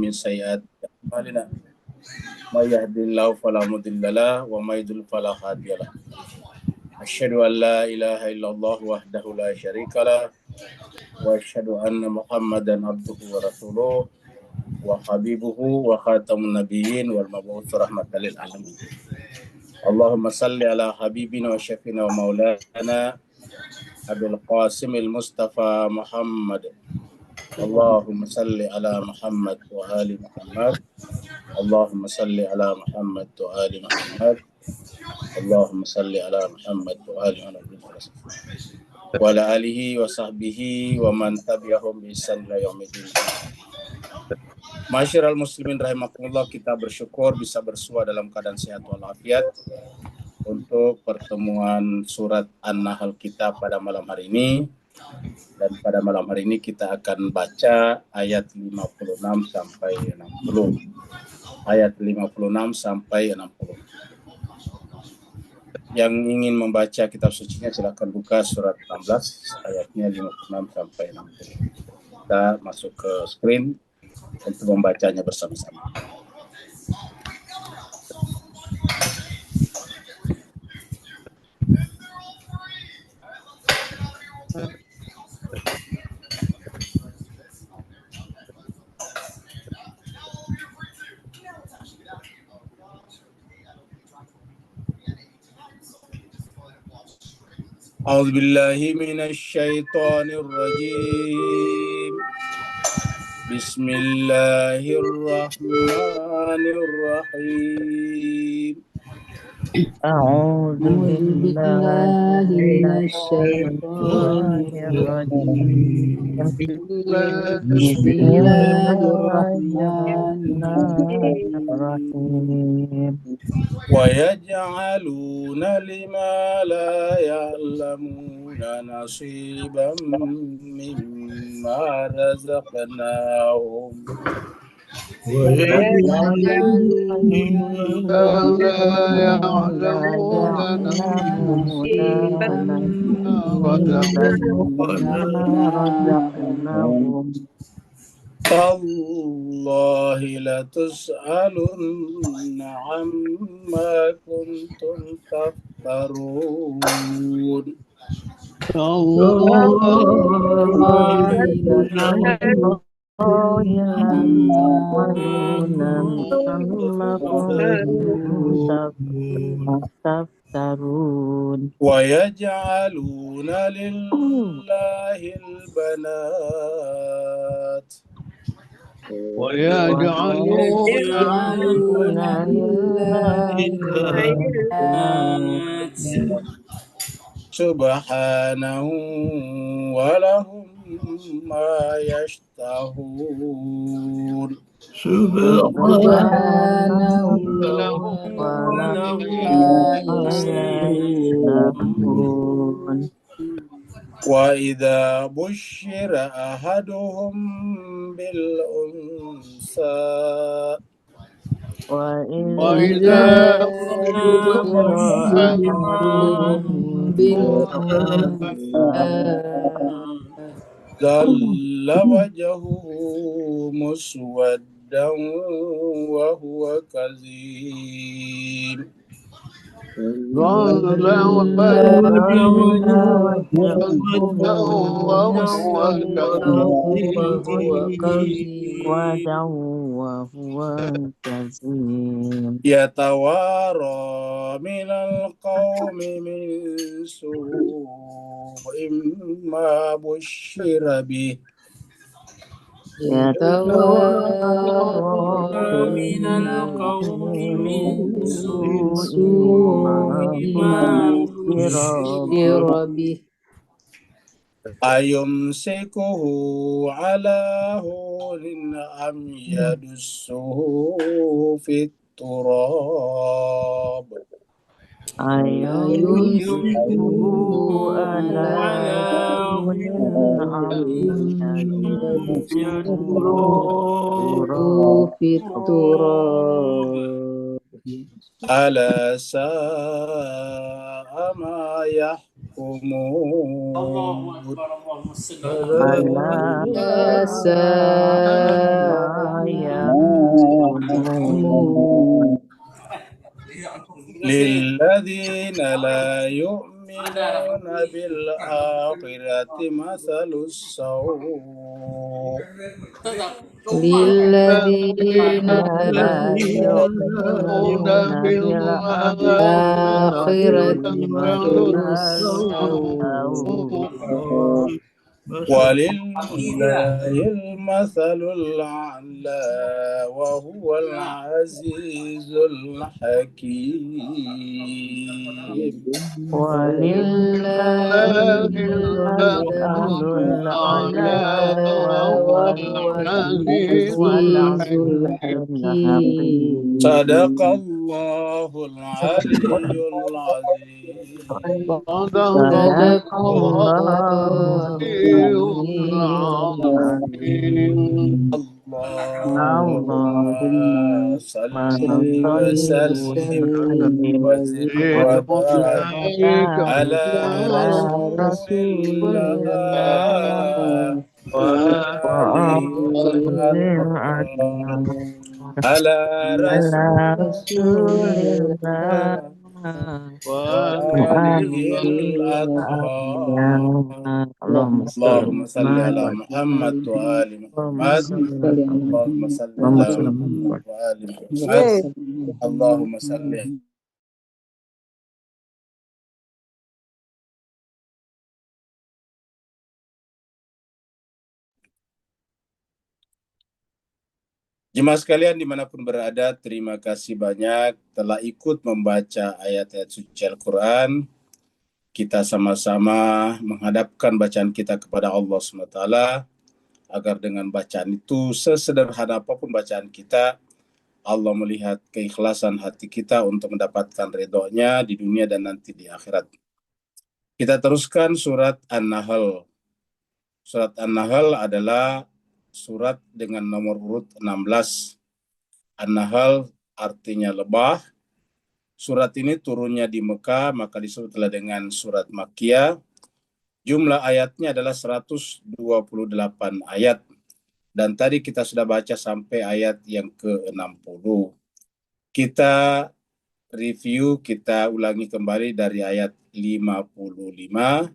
ومن سيئات أعمالنا من يهد الله فلا مضل له ومن يضلل فلا هادي له أشهد أن لا إله إلا الله وحده لا شريك له وأشهد أن محمدا عبده ورسوله وحبيبه وخاتم النبيين والمبعوث رحمة للعالمين. اللهم صل على حبيبنا وشفينا ومولانا أبي القاسم المصطفى محمد. اللهم صل على محمد وآل محمد. اللهم صل على محمد وآل محمد. اللهم صل على محمد وآل محمد وعلى آله وصحبه ومن تبعهم بإحسان إلى يوم الدين. Masyiral muslimin rahimakumullah, kita bersyukur bisa bersua dalam keadaan sehat walafiat untuk pertemuan surat An-Nahl kita pada malam hari ini. Dan pada malam hari ini kita akan baca ayat 56 sampai 60. Ayat 56 sampai 60. Yang ingin membaca kitab sucinya silakan buka surat 16 ayatnya 56 sampai 60. Kita masuk ke screen untuk membacanya bersama-sama. أعوذ بالله من الشيطان الرجيم. بسم الله الرحمن الرحيم. أعوذ بالله من الشيطان الرجيم. بسم الله الرحمن الرحيم. ويجعلون لما لا يعلمون نصيبا مما رزقناهم. تالله لتسألن عما كنتم تفترون. ويجعلون لله البنات ويجعلون لله البنات سبحانه ولهم ما يشتهون. سبحانه ولهم ما يشتهون. وإذا بشر أحدهم بالأنثى وإذا بشر أحدهم بالأنثى ظل وجهه مسودا وهو كظيم. ظل وهو كظيم. يتوارى من القوم من سوء ما بشر به. يتوارى من القوم من سوء ما بشر به. أيمسكه على هون أم يدسه في التراب. أيمسكه على هون أم يدسه في التراب. ألا ساء ما يحكمون. ألا ساء Lilladzina la yu'minuna bil akhirati masalus saw. للذين لا يؤمنون بالآخرة مثل السوء ولله المثل الأعلى وهو العزيز الحكيم. ولله المثل الأعلى وهو العزيز الحكيم. صدق الله العلي العظيم. صدق الله العظيم. اللهم صل وسلم وزد وبارك على رسول الله وآله الأطهار على رسول الله وآله الأطهار. اللهم صل على محمد وآل محمد. اللهم صل على محمد وآل محمد. اللهم صل. Jemaah sekalian dimanapun berada, terima kasih banyak telah ikut membaca ayat-ayat suci Al-Quran. Kita sama-sama menghadapkan bacaan kita kepada Allah SWT, agar dengan bacaan itu, sesederhana apapun bacaan kita, Allah melihat keikhlasan hati kita untuk mendapatkan ridhonya di dunia dan nanti di akhirat. Kita teruskan surat An-Nahl. Surat An-Nahl adalah surat dengan nomor urut 16. An-Nahl artinya lebah. Surat ini turunnya di Mekah, maka disebutlah dengan surat Makkiyah. Jumlah ayatnya adalah 128 ayat. Dan tadi kita sudah baca sampai ayat yang ke-60. Kita review, kita ulangi kembali dari ayat 55,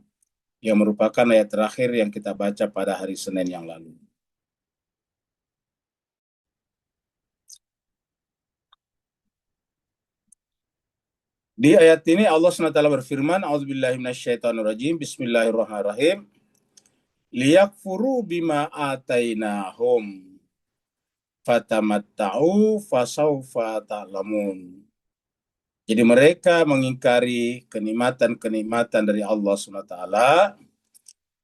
yang merupakan ayat terakhir yang kita baca pada hari Senin yang lalu. Di ayat ini Allah SWT berfirman, A'udzubillahi minasyaitonirrajim, Bismillahirrahmanirrahim. Liyakfuru bima atainahum fatamatta'u fasawfa ta'lamun. Jadi mereka mengingkari kenikmatan-kenikmatan dari Allah SWT,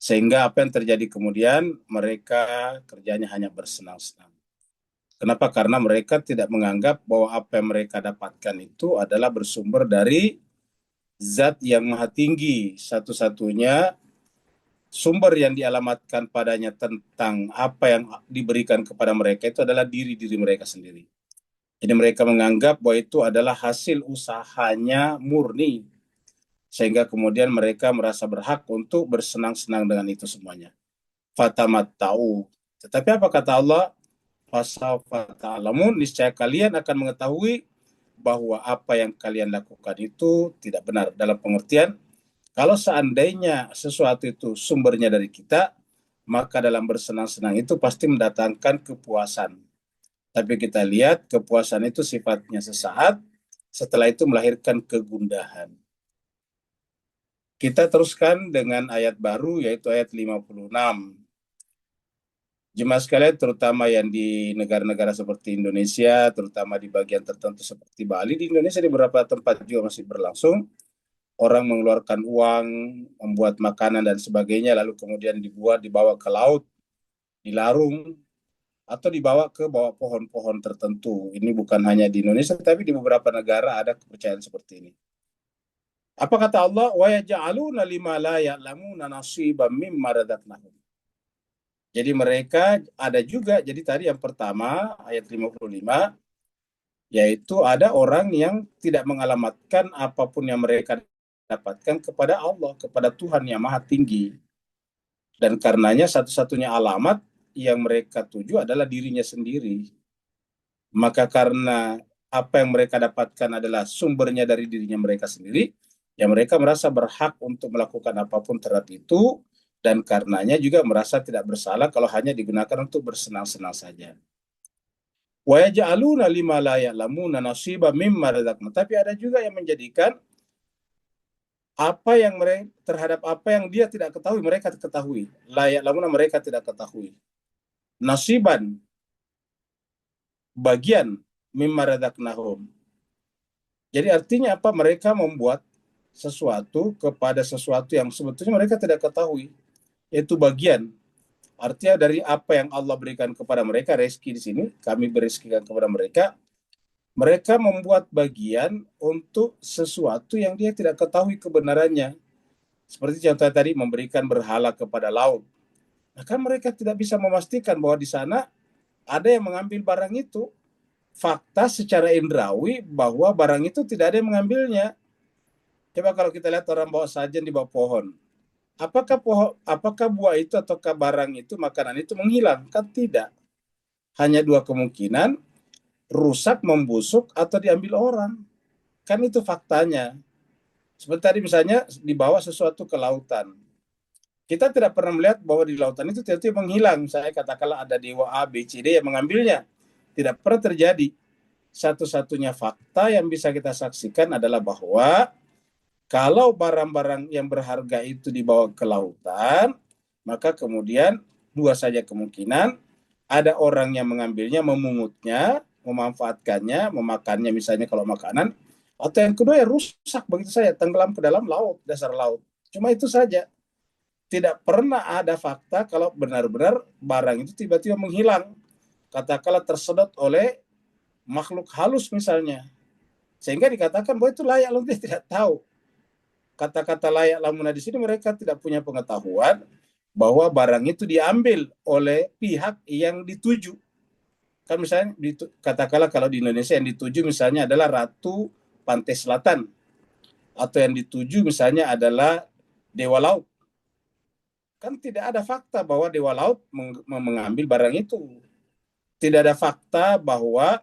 sehingga apa yang terjadi kemudian, mereka kerjanya hanya bersenang-senang. Kenapa? Karena mereka tidak menganggap bahwa apa yang mereka dapatkan itu adalah bersumber dari Zat yang Maha Tinggi. Satu-satunya sumber yang dialamatkan padanya tentang apa yang diberikan kepada mereka itu adalah diri-diri mereka sendiri. Jadi mereka menganggap bahwa itu adalah hasil usahanya murni, sehingga kemudian mereka merasa berhak untuk bersenang-senang dengan itu semuanya. Fatamatta'u. Tetapi apa kata Allah? Fasawfa ta'lamun, niscaya kalian akan mengetahui bahwa apa yang kalian lakukan itu tidak benar. Dalam pengertian, kalau seandainya sesuatu itu sumbernya dari kita, maka dalam bersenang-senang itu pasti mendatangkan kepuasan. Tapi kita lihat kepuasan itu sifatnya sesaat, setelah itu melahirkan kegundahan. Kita teruskan dengan ayat baru, yaitu ayat 56. Jemaah sekalian, terutama yang di negara-negara seperti Indonesia, terutama di bagian tertentu seperti Bali, di Indonesia di beberapa tempat juga masih berlangsung. Orang mengeluarkan uang, membuat makanan dan sebagainya, lalu kemudian dibawa ke laut, dilarung, atau dibawa ke bawah pohon-pohon tertentu. Ini bukan hanya di Indonesia, tapi di beberapa negara ada kepercayaan seperti ini. Apa kata Allah? Wa yaj'aluna lima la ya'lamuna nasiban mimma razaqnahum. Jadi mereka ada juga, jadi tadi yang pertama, ayat 55, yaitu ada orang yang tidak mengalamatkan apapun yang mereka dapatkan kepada Allah, kepada Tuhan yang Maha Tinggi. Dan karenanya satu-satunya alamat yang mereka tuju adalah dirinya sendiri. maka karena apa yang mereka dapatkan adalah sumbernya dari dirinya mereka sendiri, ya mereka merasa berhak untuk melakukan apapun terhadap itu, dan karenanya juga merasa tidak bersalah kalau hanya digunakan untuk bersenang-senang saja. Wa yaj'aluna lima la ya'lamuna nasiba mimma razaqna. Tapi ada juga yang menjadikan apa yang mereka terhadap apa yang dia tidak ketahui mereka ketahui. La ya'lamuna, mereka tidak ketahui. Nasiban, bagian, mimma razaqnahum. Jadi artinya apa? Mereka membuat sesuatu kepada sesuatu yang sebetulnya mereka tidak ketahui, yaitu bagian. Artinya dari apa yang Allah berikan kepada mereka, rezeki di sini, kami berezekikan kepada mereka, mereka membuat bagian untuk sesuatu yang dia tidak ketahui kebenarannya. Seperti contoh tadi, memberikan berhala kepada laut. Maka mereka tidak bisa memastikan bahwa di sana ada yang mengambil barang itu. Fakta secara indrawi bahwa barang itu tidak ada yang mengambilnya. Coba kalau kita lihat orang bawa sajen di bawah pohon. Apakah buah itu ataukah barang itu, makanan itu menghilang? Kan tidak. Hanya dua kemungkinan, rusak, membusuk, atau diambil orang. Kan itu faktanya. Seperti tadi misalnya dibawa sesuatu ke lautan. Kita tidak pernah melihat bahwa di lautan itu tiba-tiba menghilang. Saya katakanlah ada dewa A, B, C, D yang mengambilnya. Tidak pernah terjadi. Satu-satunya fakta yang bisa kita saksikan adalah bahwa kalau barang-barang yang berharga itu dibawa ke lautan, maka kemudian dua saja kemungkinan, ada orang yang mengambilnya, memungutnya, memanfaatkannya, memakannya misalnya kalau makanan, atau yang kedua ya rusak begitu saja, tenggelam ke dalam laut, dasar laut. Cuma itu saja. Tidak pernah ada fakta kalau benar-benar barang itu tiba-tiba menghilang. Katakanlah tersedot oleh makhluk halus misalnya. Sehingga dikatakan bahwa itu layak lamun dia tidak tahu. Kata-kata layak lamun di sini mereka tidak punya pengetahuan bahwa barang itu diambil oleh pihak yang dituju. Kan misalnya katakanlah kalau di Indonesia yang dituju misalnya adalah Ratu Pantai Selatan, atau yang dituju misalnya adalah Dewa Laut. Kan tidak ada fakta bahwa Dewa Laut mengambil barang itu. Tidak ada fakta bahwa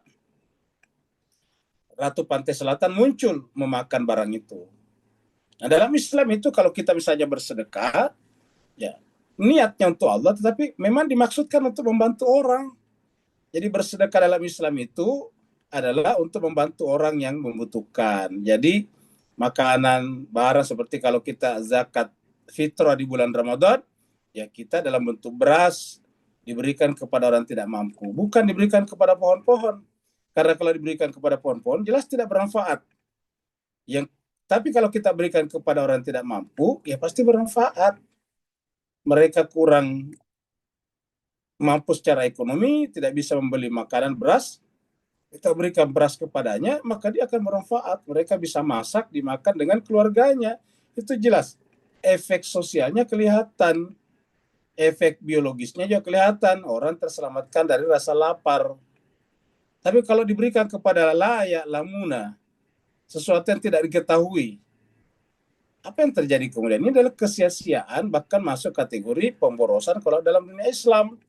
Ratu Pantai Selatan muncul memakan barang itu. Nah, dalam Islam itu kalau kita misalnya bersedekah, ya niatnya untuk Allah, tetapi memang dimaksudkan untuk membantu orang. Jadi bersedekah dalam Islam itu adalah untuk membantu orang yang membutuhkan. Jadi makanan, barang seperti kalau kita zakat fitrah di bulan Ramadan, ya kita dalam bentuk beras diberikan kepada orang tidak mampu, bukan diberikan kepada pohon-pohon. Karena kalau diberikan kepada pohon-pohon jelas tidak bermanfaat. Tapi kalau kita berikan kepada orang tidak mampu, ya pasti bermanfaat. Mereka kurang mampu secara ekonomi, tidak bisa membeli makanan beras, kita berikan beras kepadanya, maka dia akan bermanfaat. Mereka bisa masak, dimakan dengan keluarganya. Itu jelas. Efek sosialnya kelihatan. Efek biologisnya juga kelihatan. Orang terselamatkan dari rasa lapar. Tapi kalau diberikan kepada layak lamuna, sesuatu yang tidak diketahui, apa yang terjadi kemudian? Ini adalah kesia-siaan, bahkan masuk kategori pemborosan kalau dalam dunia Islam.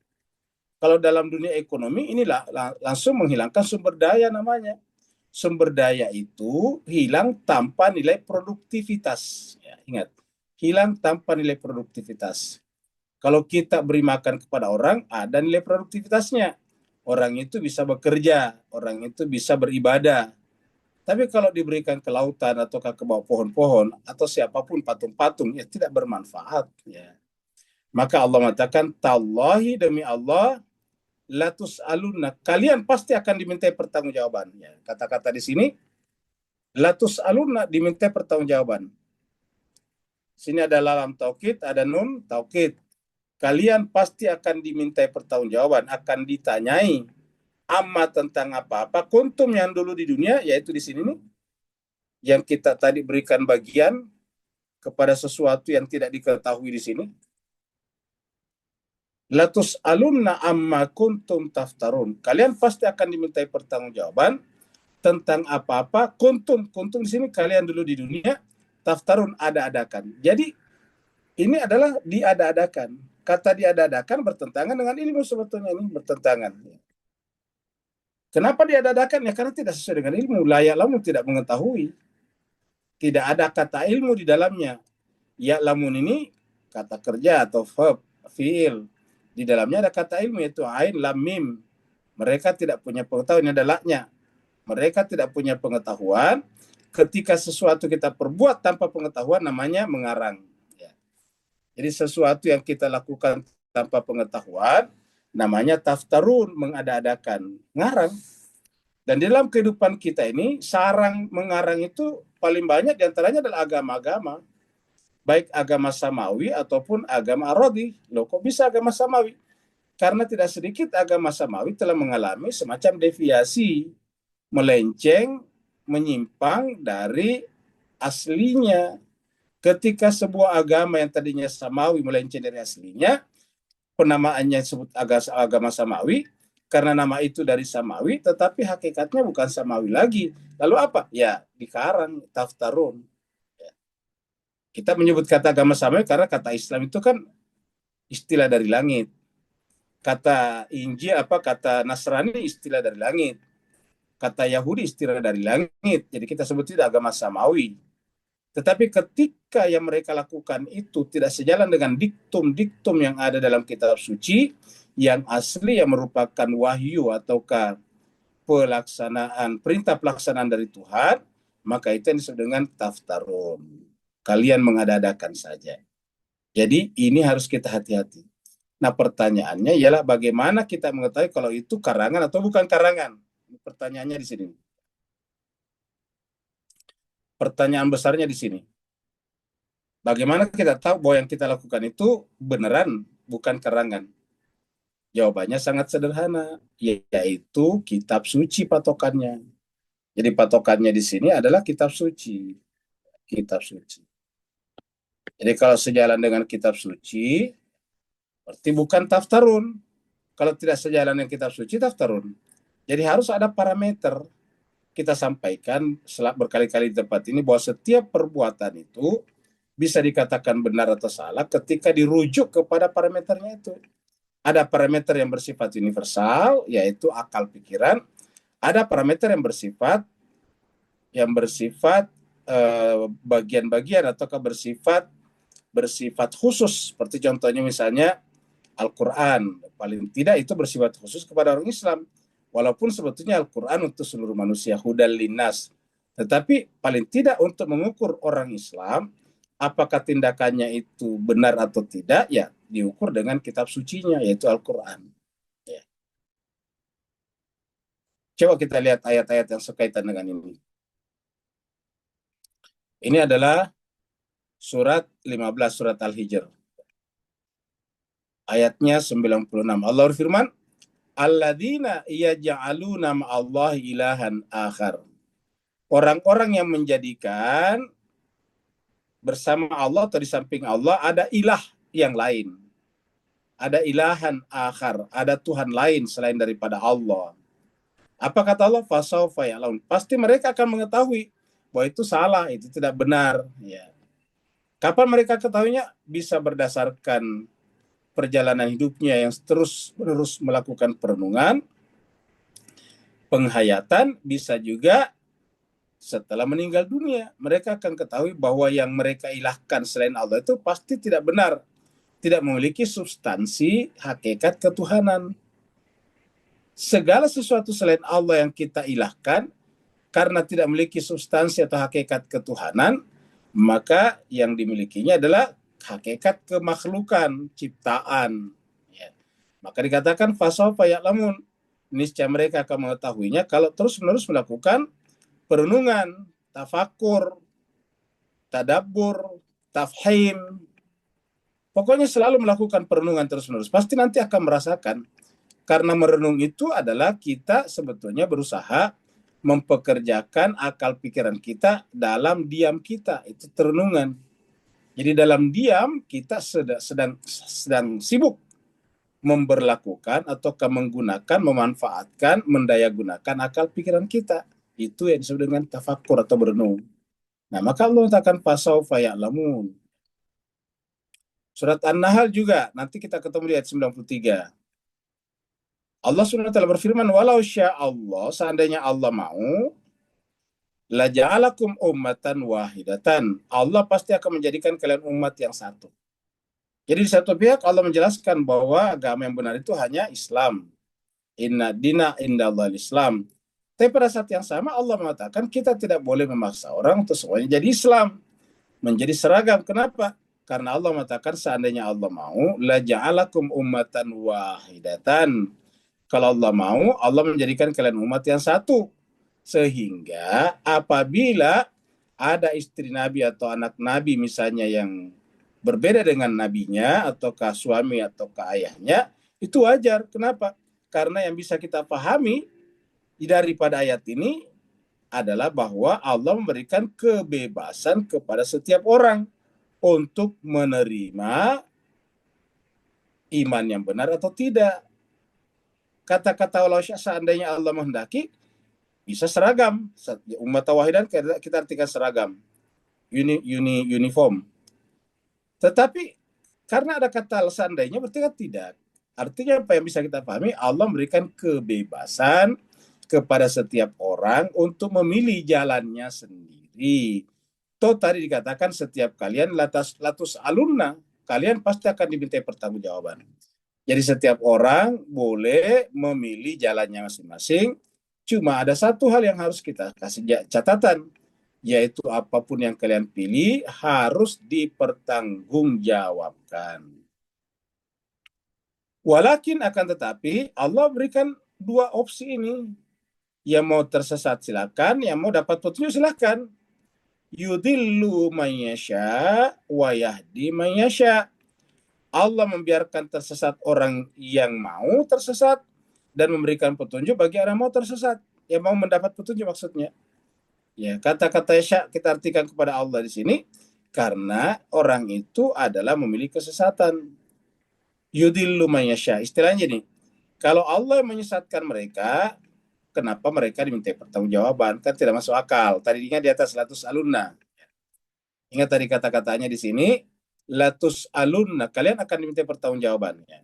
Kalau dalam dunia ekonomi, inilah langsung menghilangkan sumber daya namanya. Sumber daya itu hilang tanpa nilai produktivitas. Ya, ingat, hilang tanpa nilai produktivitas. Kalau kita beri makan kepada orang, ada nilai produktivitasnya. Orang itu bisa bekerja, orang itu bisa beribadah. Tapi kalau diberikan ke lautan atau ke bawah pohon-pohon atau siapapun patung-patung, ya tidak bermanfaat. Ya. Maka Allah mengatakan, tallahi demi Allah, latus alunna, kalian pasti akan dimintai pertanggungjawaban. Ya, kata-kata di sini, latus alunna, dimintai pertanggungjawaban. Sini ada lam taukid, ada nun taukid. Kalian pasti akan dimintai pertanggungjawaban, akan ditanyai amma tentang apa-apa kuntum yang dulu di dunia, yaitu di sini nih, yang kita tadi berikan bagian kepada sesuatu yang tidak diketahui di sini. Latus alunna amma kuntum taftarun. Kalian pasti akan dimintai pertanggungjawaban tentang apa-apa kuntum di sini kalian dulu di dunia, taftarun, ada-adakan. Jadi ini adalah diada-adakan. Kata diada-adakan bertentangan dengan ilmu, sebetulnya ini bertentangan. Kenapa diadakan? Ya karena tidak sesuai dengan ilmu. La ya'lamun, tidak mengetahui. Tidak ada kata ilmu di dalamnya. Ya'lamun ini kata kerja atau verb, fiil. Di dalamnya ada kata ilmu, yaitu ain, lam, mim. Mereka tidak punya pengetahuan, ini adalah la-nya. Mereka tidak punya pengetahuan. Ketika sesuatu kita perbuat tanpa pengetahuan, namanya mengarang. Ya. Jadi sesuatu yang kita lakukan tanpa pengetahuan, namanya taftarun, mengada-adakan, ngarang. Dan di dalam kehidupan kita ini, sarang mengarang itu paling banyak diantaranya adalah agama-agama. Baik agama samawi ataupun agama arodi. Loh, kok bisa agama samawi? Karena tidak sedikit agama samawi telah mengalami semacam deviasi, melenceng, menyimpang dari aslinya. Ketika sebuah agama yang tadinya samawi melenceng dari aslinya, penamaannya disebut agama samawi, karena nama itu dari samawi, tetapi hakikatnya bukan samawi lagi. Lalu apa? Ya, dikarang, taftarun. Ya. Kita menyebut kata agama samawi karena kata Islam itu kan istilah dari langit. Kata Injil, kata Nasrani istilah dari langit. Kata Yahudi istilah dari langit. Jadi kita sebut itu agama samawi. Tetapi ketika yang mereka lakukan itu tidak sejalan dengan diktum-diktum yang ada dalam kitab suci, yang asli yang merupakan wahyu ataukah perintah pelaksanaan dari Tuhan, maka itu yang disebut dengan taftarun. Kalian mengada-adakan saja. Jadi ini harus kita hati-hati. Nah pertanyaannya ialah bagaimana kita mengetahui kalau itu karangan atau bukan karangan? Pertanyaannya di sini. Pertanyaan besarnya di sini. Bagaimana kita tahu bahwa yang kita lakukan itu beneran, bukan karangan? Jawabannya sangat sederhana, yaitu kitab suci patokannya. Jadi patokannya di sini adalah kitab suci. Kitab suci. Jadi kalau sejalan dengan kitab suci, berarti bukan taftarun. Kalau tidak sejalan dengan kitab suci, taftarun. Jadi harus ada parameter. Kita sampaikan berkali-kali di tempat ini bahwa setiap perbuatan itu bisa dikatakan benar atau salah ketika dirujuk kepada parameternya itu. Ada parameter yang bersifat universal, yaitu akal pikiran. Ada parameter yang bersifat bagian-bagian atau bersifat khusus. Seperti contohnya misalnya Al-Quran. Paling tidak itu bersifat khusus kepada orang Islam. Walaupun sebetulnya Al-Quran untuk seluruh manusia, hudal linnas. Tetapi paling tidak untuk mengukur orang Islam, apakah tindakannya itu benar atau tidak, ya diukur dengan kitab sucinya, yaitu Al-Quran. Ya. Coba kita lihat ayat-ayat yang sekaitan dengan ini. Ini adalah surat 15, surat Al-Hijr. Ayatnya 96. Allah berfirman, alladzina yaj'aluna ma'allahi ilahan akhar. Orang-orang yang menjadikan bersama Allah atau di samping Allah ada ilah yang lain. Ada ilahan akhar, ada Tuhan lain selain daripada Allah. Apa kata Allah? Fasawfa ya'lamun. Pasti mereka akan mengetahui bahwa itu salah, itu tidak benar. Ya. Kapan mereka ketahuinya? Bisa berdasarkan perjalanan hidupnya yang terus-menerus melakukan perenungan, penghayatan, bisa juga setelah meninggal dunia. Mereka akan ketahui bahwa yang mereka ilahkan selain Allah itu pasti tidak benar, tidak memiliki substansi hakikat ketuhanan. Segala sesuatu selain Allah yang kita ilahkan, karena tidak memiliki substansi atau hakikat ketuhanan, maka yang dimilikinya adalah hakikat kemakhlukan, ciptaan. Ya. Maka dikatakan fasawfa ya'lamun. Niscaya mereka akan mengetahuinya kalau terus-menerus melakukan perenungan, tafakur, tadabbur, tafhim. Pokoknya selalu melakukan perenungan terus-menerus. Pasti nanti akan merasakan. Karena merenung itu adalah kita sebetulnya berusaha mempekerjakan akal pikiran kita dalam diam kita. Itu terenungan. Jadi dalam diam kita sedang sibuk memberlakukan atau menggunakan, memanfaatkan, mendayagunakan akal pikiran kita. Itu yang disebut dengan tafakkur atau berenung. Nah, maka Allah katakan fasawfa ya'lamun. Surat An-Nahl juga, nanti kita ketemu di ayat 93. Allah SWT berfirman, walau sya Allah, seandainya Allah mau, la ja'alakum ummatan wahidatan. Allah pasti akan menjadikan kalian umat yang satu. Jadi di satu pihak Allah menjelaskan bahwa agama yang benar itu hanya Islam. Inna dina indallah Islam. Tapi pada saat yang sama Allah mengatakan kita tidak boleh memaksa orang untuk semuanya jadi Islam, menjadi seragam. Kenapa? Karena Allah mengatakan seandainya Allah mau, la ja'alakum ummatan wahidatan. Kalau Allah mau, Allah menjadikan kalian umat yang satu. Sehingga apabila ada istri Nabi atau anak Nabi misalnya yang berbeda dengan nabinya, ataukah suami ataukah ayahnya, itu wajar. Kenapa? Karena yang bisa kita pahami daripada ayat ini adalah bahwa Allah memberikan kebebasan kepada setiap orang untuk menerima iman yang benar atau tidak. Kata-kata walau seandainya Allah menghendaki, bisa seragam. Umat wahidan kita artikan seragam, uniform. Tetapi karena ada kata seandainya berarti kan tidak. Artinya apa yang bisa kita pahami? Allah memberikan kebebasan kepada setiap orang untuk memilih jalannya sendiri. Toh tadi dikatakan setiap kalian latus alumna, kalian pasti akan dimintai pertanggungjawaban. Jadi setiap orang boleh memilih jalannya masing-masing. Cuma ada satu hal yang harus kita kasih catatan, yaitu apapun yang kalian pilih harus dipertanggungjawabkan. Walakin akan tetapi Allah berikan dua opsi ini. Yang mau tersesat silakan, yang mau dapat petunjuk silakan. Yudillu mayyasha wa yahdi mayyasha. Allah membiarkan tersesat orang yang mau tersesat dan memberikan petunjuk bagi orang yang mau tersesat, yang mau mendapat petunjuk maksudnya. Ya, kata-kata sya kita artikan kepada Allah di sini karena orang itu adalah memilih kesesatan. Yudillu mayyasha. Istilahnya nih, kalau Allah menyesatkan mereka, kenapa mereka diminta pertanggungjawaban? Kan tidak masuk akal. Tadinya di atas latus alunna. Ingat tadi kata-katanya di sini, latus alunna, kalian akan diminta pertanggungjawabannya.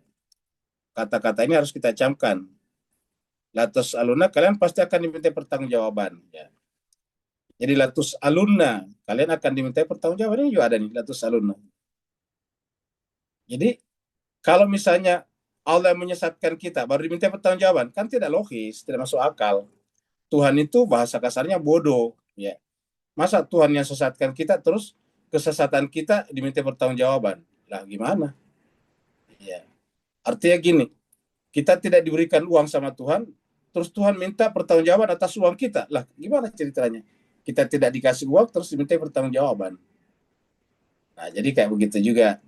Kata-kata ini harus kita camkan. Latus alunna, kalian pasti akan diminta pertanggungjawaban. Ya. Jadi latus alunna, kalian akan diminta pertanggungjawaban. Ini juga ada nih, latus alunna. Jadi kalau misalnya Allah menyesatkan kita, baru diminta pertanggungjawaban, kan tidak logis, tidak masuk akal. Tuhan itu bahasa kasarnya bodoh. Ya. Masa Tuhan yang sesatkan kita, terus kesesatan kita diminta pertanggungjawaban? Lah gimana? Ya. Artinya gini, kita tidak diberikan uang sama Tuhan, terus Tuhan minta pertanggungjawaban atas uang kita. Lah gimana ceritanya? Kita tidak dikasih uang, terus diminta pertanggungjawaban. Nah, jadi kayak begitu juga.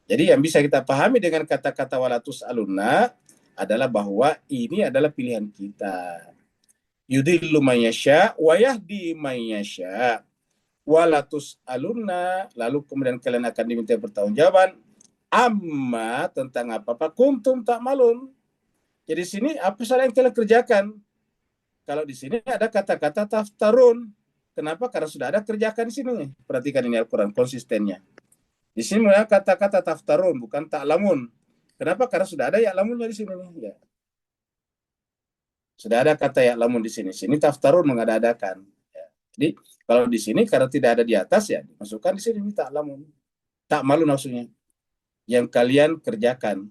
Jadi yang bisa kita pahami dengan kata-kata walatus alunna adalah bahwa ini adalah pilihan kita. Yudillu mayyasha wa yahdi mayyasha. Walatus alunna, lalu kemudian kalian akan diminta pertanggungjawaban amma tentang apa kuntum tak malun. Jadi sini apa salah yang kalian kerjakan? Kalau di sini ada kata-kata taftarun. Kenapa? Karena sudah ada kerjakan di sini. Perhatikan ini Al-Quran konsistennya. Di sini mulai kata-kata taftarun, bukan ta'lamun. Kenapa? Karena sudah ada ya'lamunnya di sini. Ya. Sudah ada kata ya'lamun di sini. Sini taftarun mengada-adakan. Ya. Jadi kalau di sini karena tidak ada di atas ya masukkan di sini ta'lamun. Ta'malun maksudnya. Yang kalian kerjakan.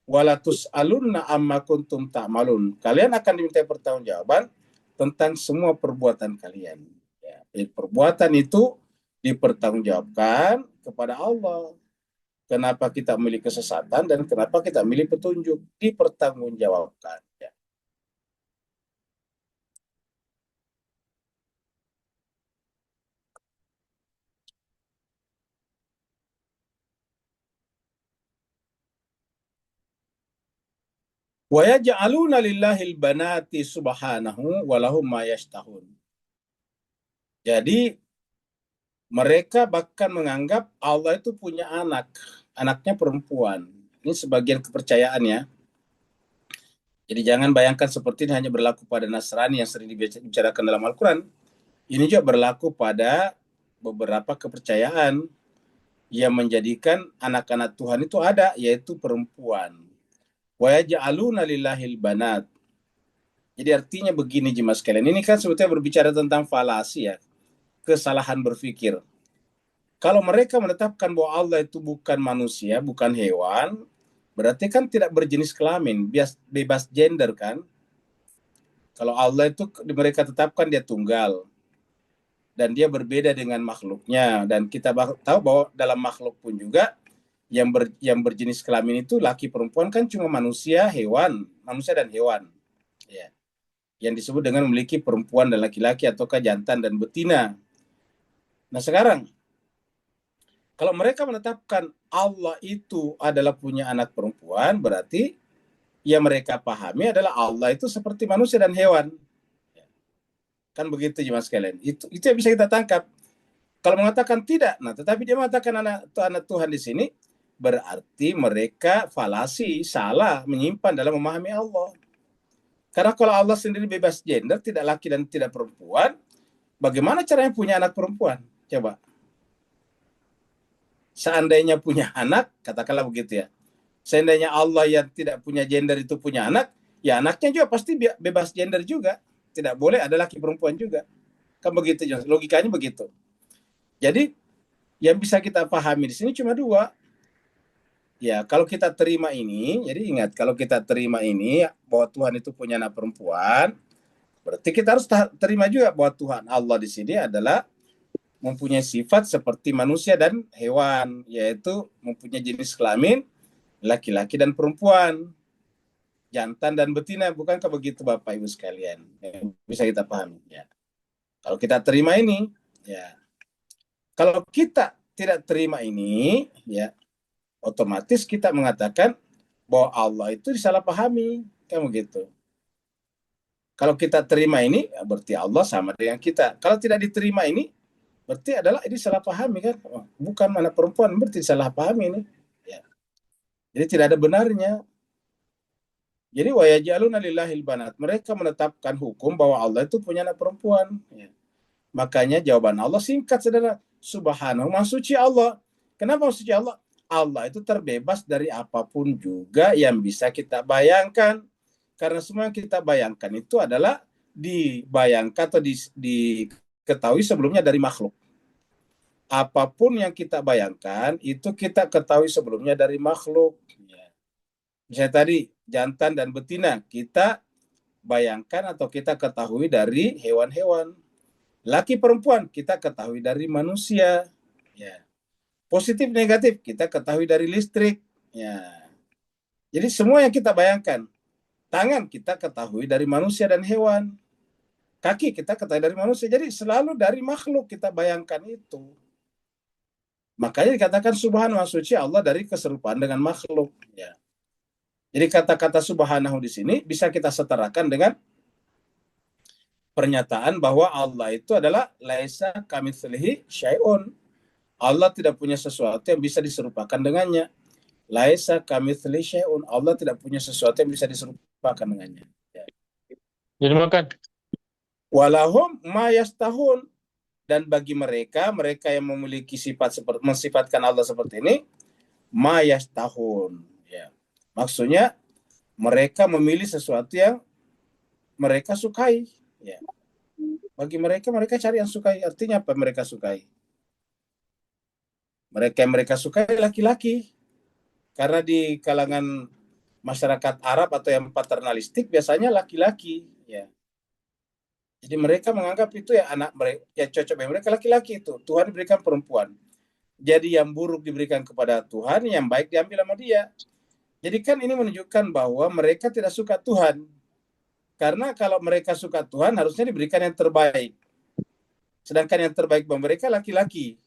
Walatus alunna amma kuntum ta'malun. Kalian akan diminta pertanggungjawaban tentang semua perbuatan kalian. Ya. Perbuatan itu dipertanggungjawabkan kepada Allah. Kenapa kita memilih kesesatan dan kenapa kita memilih petunjuk, dipertanggungjawabkan. Ya. Wa yaj'aluna lillahil banati subhanahu wa lahum ma yashtahun. Jadi mereka bahkan menganggap Allah itu punya anak, anaknya perempuan. Ini sebagian kepercayaannya. Jadi jangan bayangkan seperti ini hanya berlaku pada Nasrani yang sering dibicarakan dalam Al-Quran. Ini juga berlaku pada beberapa kepercayaan yang menjadikan anak-anak Tuhan itu ada, yaitu perempuan. Wa yaj'aluna lillahil banat. Jadi artinya begini jemaah sekalian. Ini kan sebetulnya berbicara tentang falasi ya, kesalahan berpikir. Kalau mereka menetapkan bahwa Allah itu bukan manusia, bukan hewan, berarti kan tidak berjenis kelamin, bebas gender kan? Kalau Allah itu mereka tetapkan dia tunggal dan dia berbeda dengan makhluknya, dan kita tahu bahwa dalam makhluk pun juga yang berjenis kelamin itu laki perempuan kan cuma manusia, hewan, manusia dan hewan. Ya. Yang disebut dengan memiliki perempuan dan laki-laki ataukah jantan dan betina. Nah, sekarang kalau mereka menetapkan Allah itu adalah punya anak perempuan, berarti yang mereka pahami adalah Allah itu seperti manusia dan hewan. Kan begitu jemaah sekalian. Itu yang bisa kita tangkap. Kalau mengatakan tidak, nah tetapi dia mengatakan anak Tuhan di sini, berarti mereka falasi, salah, menyimpan dalam memahami Allah. Karena kalau Allah sendiri bebas gender, tidak laki dan tidak perempuan, bagaimana caranya punya anak perempuan? Coba. Seandainya punya anak, katakanlah begitu ya. Seandainya Allah yang tidak punya gender itu punya anak, ya anaknya juga pasti bebas gender juga. Tidak boleh ada laki perempuan juga. Kan begitu, logikanya begitu. Jadi yang bisa kita pahami di sini cuma dua. Ya, kalau kita terima ini, jadi ingat, kalau kita terima ini bahwa Tuhan itu punya anak perempuan, berarti kita harus terima juga bahwa Tuhan Allah di sini adalah mempunyai sifat seperti manusia dan hewan, yaitu mempunyai jenis kelamin laki-laki dan perempuan, jantan dan betina. Bukankah begitu Bapak Ibu sekalian? Bisa kita pahami ya. Kalau kita terima ini, ya. Kalau kita tidak terima ini, ya, otomatis kita mengatakan bahwa Allah itu disalahpahami, kan begitu. Kalau kita terima ini, berarti Allah sama dengan kita. Kalau tidak diterima ini, berarti adalah ini salah pahami kan? Oh, bukan anak perempuan, berarti salah pahami ini. Ya. Jadi tidak ada benarnya. Jadi wa yaj'aluna lillahil banat. Mereka menetapkan hukum bahwa Allah itu punya anak perempuan. Ya. Makanya jawaban Allah singkat saudara. Subhanahu, maha suci Allah. Kenapa maha suci Allah? Allah itu terbebas dari apapun juga yang bisa kita bayangkan. Karena semua yang kita bayangkan itu adalah dibayangkan atau diketahui sebelumnya dari makhluk. Apapun yang kita bayangkan itu kita ketahui sebelumnya dari makhluk. Misalnya tadi jantan dan betina kita bayangkan atau kita ketahui dari hewan-hewan. Laki perempuan kita ketahui dari manusia. Ya. Positif negatif kita ketahui dari listrik. Ya. Jadi semua yang kita bayangkan, tangan kita ketahui dari manusia dan hewan. Kaki kita ketahui dari manusia. Jadi selalu dari makhluk kita bayangkan itu. Makanya dikatakan subhanahu wa suci Allah dari keserupaan dengan makhluk. Ya. Jadi kata-kata subhanahu di sini bisa kita setarakan dengan pernyataan bahwa Allah itu adalah laisa kamitslihi syai'un. Allah tidak punya sesuatu yang bisa diserupakan dengannya. Laisa kamitslihi syai'un. Allah tidak punya sesuatu yang bisa diserupakan dengannya. Ya. Jadi makan. Walahum ma yastahun. Dan bagi mereka yang memiliki sifat seperti mensifatkan Allah seperti ini, ma yastahun. Ya. Maksudnya mereka memilih sesuatu yang mereka sukai. Ya. Bagi mereka cari yang sukai. Artinya apa mereka sukai? Mereka sukai laki-laki. Karena di kalangan masyarakat Arab atau yang paternalistik biasanya laki-laki. Ya. Jadi mereka menganggap itu ya anak mereka, ya cocok bagi mereka laki-laki itu. Tuhan berikan perempuan. Jadi yang buruk diberikan kepada Tuhan, yang baik diambil sama dia. Jadi kan ini menunjukkan bahwa mereka tidak suka Tuhan. Karena kalau mereka suka Tuhan, harusnya diberikan yang terbaik. Sedangkan yang terbaik bagi mereka laki-laki.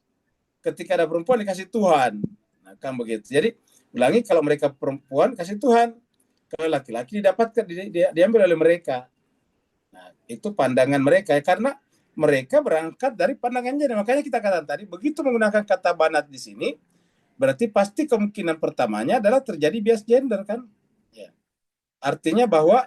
Ketika ada perempuan dikasih Tuhan. Nah, kan begitu. Jadi, ulangi, kalau mereka perempuan kasih Tuhan. Kalau laki-laki didapatkan, diambil oleh mereka. Nah, itu pandangan mereka ya, karena mereka berangkat dari pandangannya. Makanya kita katakan tadi, begitu menggunakan kata banat di sini, berarti pasti kemungkinan pertamanya adalah terjadi bias gender kan? Ya. Artinya bahwa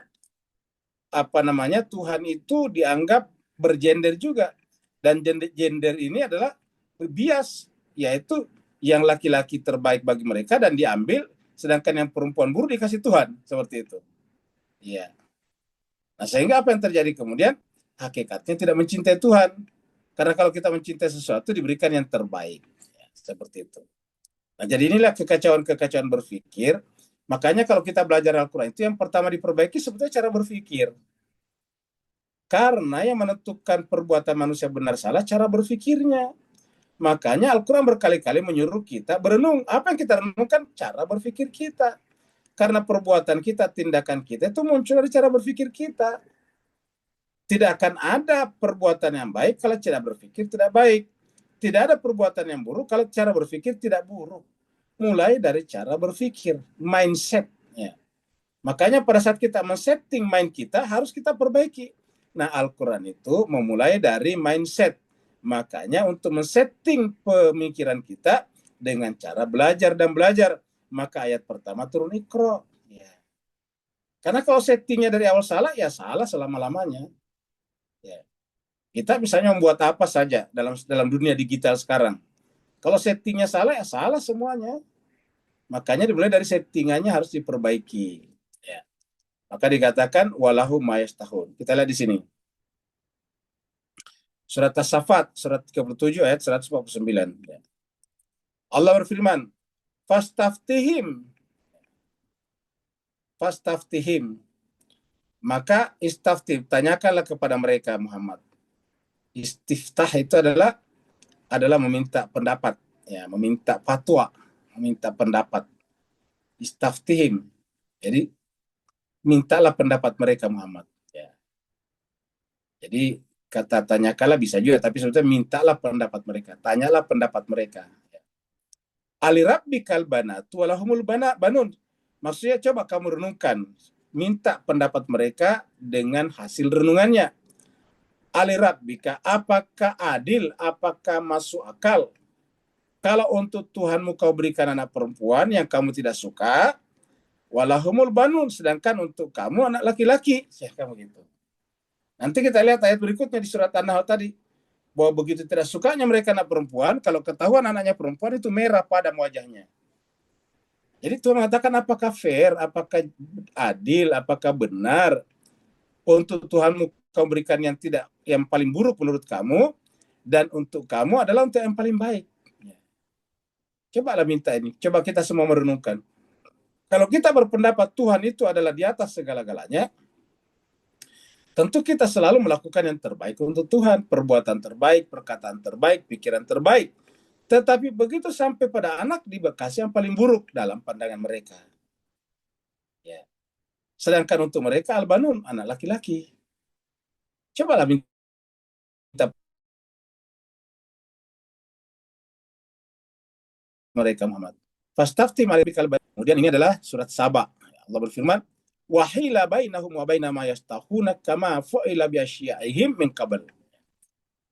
Tuhan itu dianggap bergender juga, dan gender ini adalah bias, yaitu yang laki-laki terbaik bagi mereka dan diambil sedangkan yang perempuan buruk dikasih Tuhan, seperti itu. Iya. Nah, sehingga apa yang terjadi kemudian? Hakikatnya tidak mencintai Tuhan. Karena kalau kita mencintai sesuatu diberikan yang terbaik. Ya, seperti itu. Nah, jadi inilah kekacauan-kekacauan berpikir. Makanya kalau kita belajar Al-Quran itu yang pertama diperbaiki sebetulnya cara berpikir. Karena yang menentukan perbuatan manusia benar salah cara berpikirnya. Makanya Al-Quran berkali-kali menyuruh kita berenung. Apa yang kita renungkan? Cara berpikir kita. Karena perbuatan kita, tindakan kita itu muncul dari cara berpikir kita. Tidak akan ada perbuatan yang baik kalau cara berpikir tidak baik. Tidak ada perbuatan yang buruk kalau cara berpikir tidak buruk. Mulai dari cara berpikir, mindset. Ya. Makanya pada saat kita men-setting mind kita, harus kita perbaiki. Nah, Al-Quran itu memulai dari mindset. Makanya untuk men-setting pemikiran kita dengan cara belajar dan belajar, maka ayat pertama turun Iqra. Ya. Karena kalau settingnya dari awal salah, ya salah selama-lamanya. Ya. Kita misalnya membuat apa saja dalam dunia digital sekarang. Kalau settingnya salah, ya salah semuanya. Makanya dimulai dari settingannya harus diperbaiki. Ya. Maka dikatakan walahu mayastahun. Kita lihat di sini. Surat As-Saffat, surat 37 ayat 149. Ya. Allah berfirman, fastaftihim. Fastaftihim. Maka istaftih, tanyakanlah kepada mereka Muhammad. Istiftah itu adalah meminta pendapat, ya, meminta fatwa, meminta pendapat. Istaftihim. Jadi mintalah pendapat mereka Muhammad. Ya. Jadi kata tanyakanlah bisa juga, tapi sebetulnya mintalah pendapat mereka, tanyalah pendapat mereka. Ali rabbikal banatu walahumul banun. Maksudnya coba kamu renungkan, minta pendapat mereka dengan hasil renungannya. Ali rabbika, apakah adil, apakah masuk akal? Kalau untuk Tuhanmu kau berikan anak perempuan yang kamu tidak suka, walahumul banun, sedangkan untuk kamu anak laki-laki. Ya, kamu gitu. Nanti kita lihat ayat berikutnya di surat An-Nahl tadi, bahwa begitu tidak sukanya mereka anak perempuan, kalau ketahuan anaknya perempuan itu merah padam wajahnya. Jadi Tuhan mengatakan apakah fair, apakah adil, apakah benar untuk Tuhanmu kau berikan yang paling buruk menurut kamu, dan untuk kamu adalah untuk yang paling baik. Cobalah minta ini, coba kita semua merenungkan. Kalau kita berpendapat Tuhan itu adalah di atas segala-galanya, tentu kita selalu melakukan yang terbaik untuk Tuhan, perbuatan terbaik, perkataan terbaik, pikiran terbaik. Tetapi begitu sampai pada anak dikasih yang paling buruk dalam pandangan mereka. Ya. Sedangkan untuk mereka al-banun, anak laki-laki. Cobalah minta mereka Muhammad. Fastafti malibikal banun. Kemudian ini adalah surat Saba. Allah berfirman, wahila bainahum wa baina ma yastahuna kama fu'ila bi asyaihim min qabl.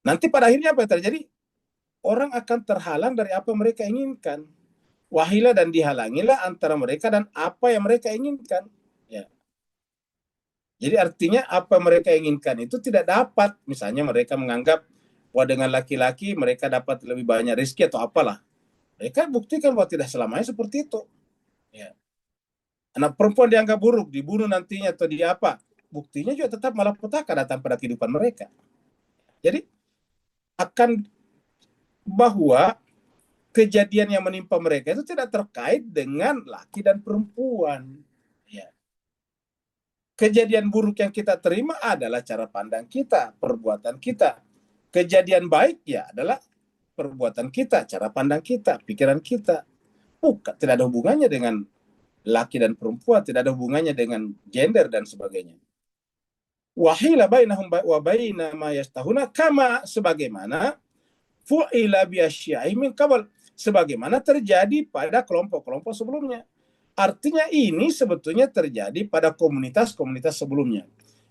Nanti pada akhirnya apa yang terjadi? Orang akan terhalang dari apa mereka inginkan. Wahila, dan dihalangilah antara mereka dan apa yang mereka inginkan. Ya. Jadi artinya apa mereka inginkan itu tidak dapat. Misalnya mereka menganggap bahwa dengan laki-laki mereka dapat lebih banyak rezeki atau apalah. Mereka buktikan bahwa tidak selamanya seperti itu. Ya. Anak perempuan dianggap buruk, dibunuh nantinya atau di apa. Buktinya juga tetap malapetaka datang pada kehidupan mereka. Jadi akan bahwa kejadian yang menimpa mereka itu tidak terkait dengan laki dan perempuan. Ya. Kejadian buruk yang kita terima adalah cara pandang kita, perbuatan kita. Kejadian baik ya adalah perbuatan kita, cara pandang kita, pikiran kita. Bukan, tidak ada hubungannya dengan laki dan perempuan, tidak ada hubungannya dengan gender dan sebagainya. Wahila bainahum wa baina ma yastahuna kama, sebagaimana fu'ila bi asya'i min qabl, sebagaimana terjadi pada kelompok-kelompok sebelumnya. Artinya ini sebetulnya terjadi pada komunitas-komunitas sebelumnya.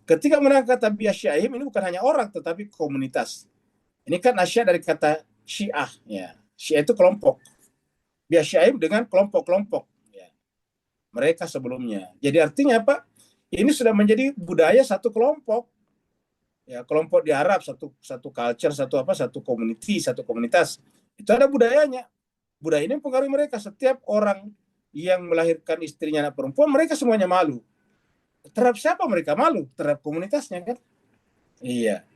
Ketika menggunakan kata bi asya'i, ini bukan hanya orang tetapi komunitas. Ini kan asya dari kata Syiah, ya. Syiah itu kelompok. Bi asya'i dengan kelompok-kelompok, ya. Mereka sebelumnya. Jadi artinya apa? Ini sudah menjadi budaya satu kelompok. Ya, kelompok di Arab, satu culture, satu community, satu komunitas. Itu ada budayanya. Budaya ini mempengaruhi mereka. Setiap orang yang melahirkan istrinya anak perempuan, mereka semuanya malu. Terhadap siapa mereka malu? Terhadap komunitasnya kan? Iya.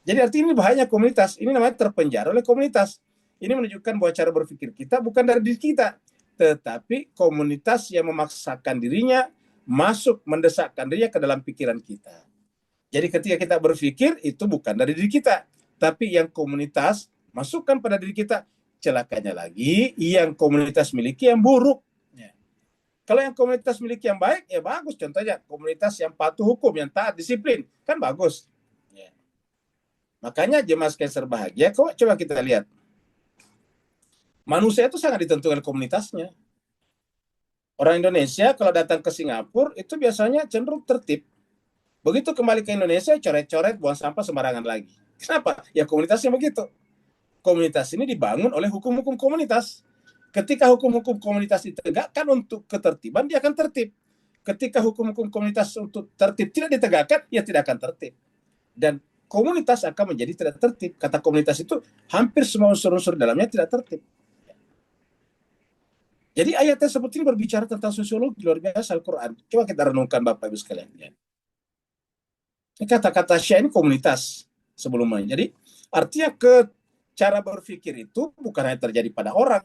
Jadi artinya ini bahaya komunitas. Ini namanya terpenjara oleh komunitas. Ini menunjukkan bahwa cara berpikir kita bukan dari diri kita, tetapi komunitas yang memaksakan dirinya masuk, mendesakkan dirinya ke dalam pikiran kita. Jadi ketika kita berpikir, itu bukan dari diri kita, tapi yang komunitas masukkan pada diri kita. Celakanya lagi, yang komunitas miliki yang buruk. Ya. Kalau yang komunitas miliki yang baik, ya bagus. Contohnya komunitas yang patuh hukum, yang taat disiplin, kan bagus. Ya. Makanya jemaah sekalian bahagia, coba kita lihat. Manusia itu sangat ditentukan komunitasnya. Orang Indonesia kalau datang ke Singapura, itu biasanya cenderung tertib. Begitu kembali ke Indonesia, coret-coret, buang sampah sembarangan lagi. Kenapa? Ya komunitasnya begitu. Komunitas ini dibangun oleh hukum-hukum komunitas. Ketika hukum-hukum komunitas ditegakkan untuk ketertiban, dia akan tertib. Ketika hukum-hukum komunitas untuk tertib tidak ditegakkan, ya tidak akan tertib. Dan komunitas akan menjadi tidak tertib. Kata komunitas itu hampir semua unsur-unsur dalamnya tidak tertib. Jadi ayatnya seperti ini berbicara tentang sosiologi luar biasa Al-Quran. Coba kita renungkan Bapak Ibu sekalian. Kata-kata Syia ini komunitas sebelumnya. Jadi artinya cara berpikir itu bukan hanya terjadi pada orang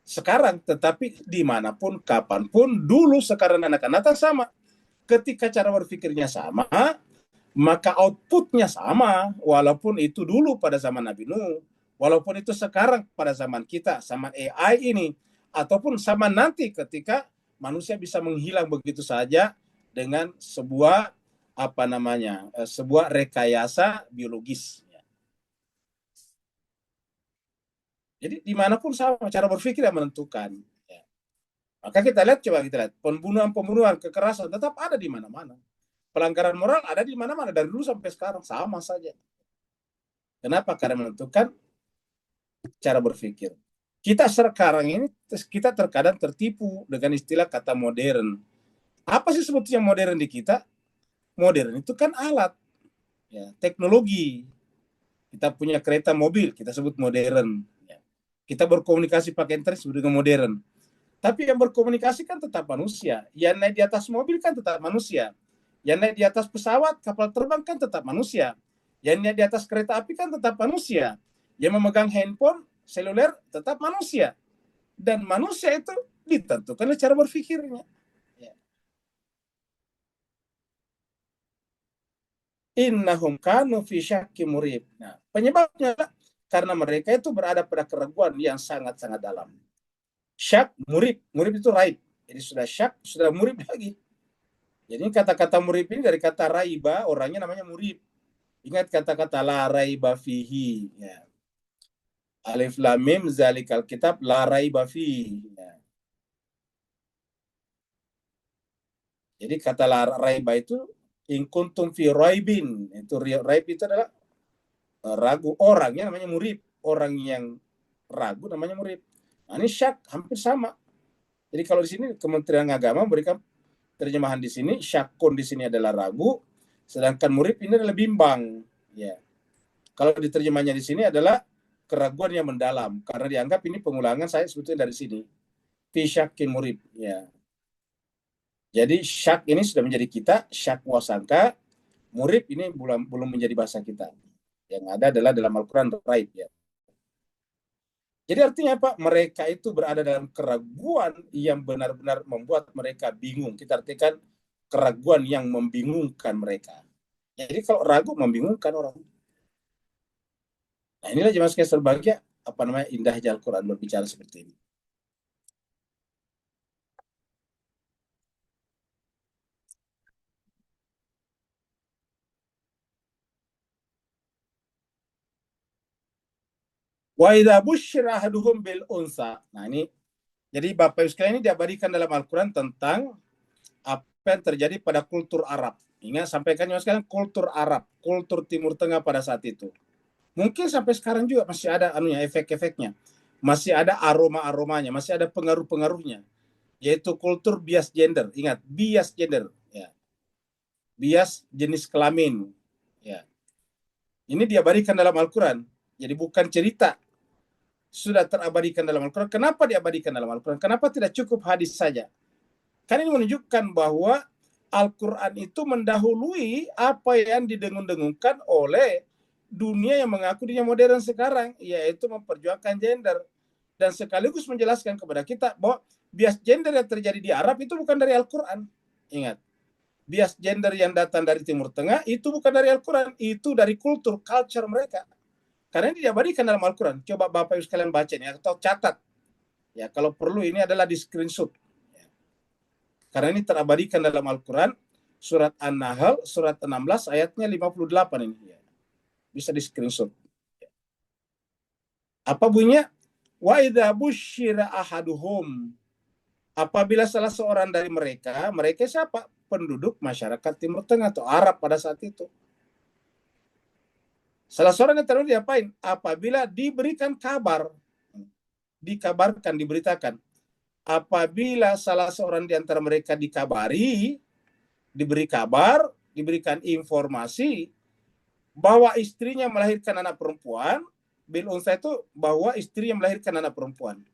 sekarang, tetapi dimanapun, kapanpun, dulu, sekarang, dan akan datang sama. Ketika cara berpikirnya sama, maka outputnya sama, walaupun itu dulu pada zaman Nabi Nuh, walaupun itu sekarang pada zaman kita, zaman AI ini, ataupun sama nanti ketika manusia bisa menghilang begitu saja dengan sebuah sebuah rekayasa biologis. Jadi dimanapun sama, cara berpikir yang menentukan. Maka coba kita lihat, pembunuhan, kekerasan tetap ada di mana-mana. Pelanggaran moral ada di mana-mana, dari dulu sampai sekarang sama saja. Kenapa? Karena menentukan cara berpikir. Kita sekarang ini, kita terkadang tertipu dengan istilah kata modern. Apa sih sebetulnya modern di kita? Modern itu kan alat, ya, teknologi. Kita punya kereta mobil, kita sebut modern. Ya. Kita berkomunikasi pakai internet, sebut dengan modern. Tapi yang berkomunikasi kan tetap manusia. Yang naik di atas mobil kan tetap manusia. Yang naik di atas pesawat, kapal terbang kan tetap manusia. Yang naik di atas kereta api kan tetap manusia. Yang memegang handphone, seluler, tetap manusia. Dan manusia itu ditentukan oleh cara berpikirnya. Innahum kanu fi syakki murib. Nah, penyebabnya karena mereka itu berada pada keraguan yang sangat-sangat dalam. Syak, murib. Murib itu raib. Jadi sudah syak, sudah murib lagi. Jadi kata-kata murib ini dari kata raiba, orangnya namanya murib. Ingat kata-kata la raiba fihi. Ya. Alif lam mim zalikal kitab la raiba fihi. Ya. Jadi kata la raiba itu in kuntum fi raibin. Itu raib itu adalah ragu, orangnya namanya murib. Orang yang ragu namanya murib. Nah, ini syak hampir sama. Jadi kalau di sini Kementerian Agama memberikan terjemahan di sini, syakun di sini adalah ragu, sedangkan murib ini adalah bimbang. Ya. Kalau diterjemahnya di sini adalah keraguan yang mendalam, karena dianggap ini pengulangan saya sebetulnya dari sini. Fi syakin murib. Ya. Jadi syak ini sudah menjadi kita, syak wasangka, murib ini belum menjadi bahasa kita. Yang ada adalah dalam Al-Quran raib. Ya. Jadi artinya apa? Mereka itu berada dalam keraguan yang benar-benar membuat mereka bingung. Kita artikan keraguan yang membingungkan mereka. Jadi kalau ragu membingungkan orang. Nah inilah jemaah sekalian berbahagia, indahnya Al-Quran berbicara seperti ini. Wa idza busyira ahaduhum bil unsa. Nah ini, jadi Bapak Ibu sekalian ini diabadikan dalam Al-Quran tentang apa yang terjadi pada kultur Arab. Ingat, sampaikan jemaah sekalian, kultur Arab, kultur Timur Tengah pada saat itu. Mungkin sampai sekarang juga masih ada efek-efeknya. Masih ada aroma-aromanya, masih ada pengaruh-pengaruhnya. Yaitu kultur bias gender. Ingat, bias gender. Ya. Bias jenis kelamin. Ya. Ini diabadikan dalam Al-Quran. Jadi bukan cerita sudah terabadikan dalam Al-Quran. Kenapa diabadikan dalam Al-Quran? Kenapa tidak cukup hadis saja? Karena ini menunjukkan bahwa Al-Quran itu mendahului apa yang didengung-dengungkan oleh dunia yang mengaku dunia modern sekarang, yaitu memperjuangkan gender. Dan sekaligus menjelaskan kepada kita bahwa bias gender yang terjadi di Arab itu bukan dari Al-Quran. Ingat, bias gender yang datang dari Timur Tengah itu bukan dari Al-Quran, itu dari culture mereka. Karena ini diabadikan dalam Al-Quran. Coba Bapak Ibu sekalian baca ini atau catat. Ya, kalau perlu ini adalah di screenshot. Karena ini terabadikan dalam Al-Quran, surat An-Nahl, surat 16, ayatnya 58 ini. Ya. Bisa di screenshot. Apa bunyinya? Wa idza busyira ahaduhum. Apabila salah seorang dari mereka siapa? Penduduk masyarakat Timur Tengah atau Arab pada saat itu. Salah seorang yang terlalu diapain? Apabila diberikan kabar, dikabarkan, diberitakan. Apabila salah seorang di antara mereka dikabari, diberi kabar, diberikan informasi bahwa istrinya melahirkan anak perempuan, bil unsa itu bahwa istrinya melahirkan anak perempuan.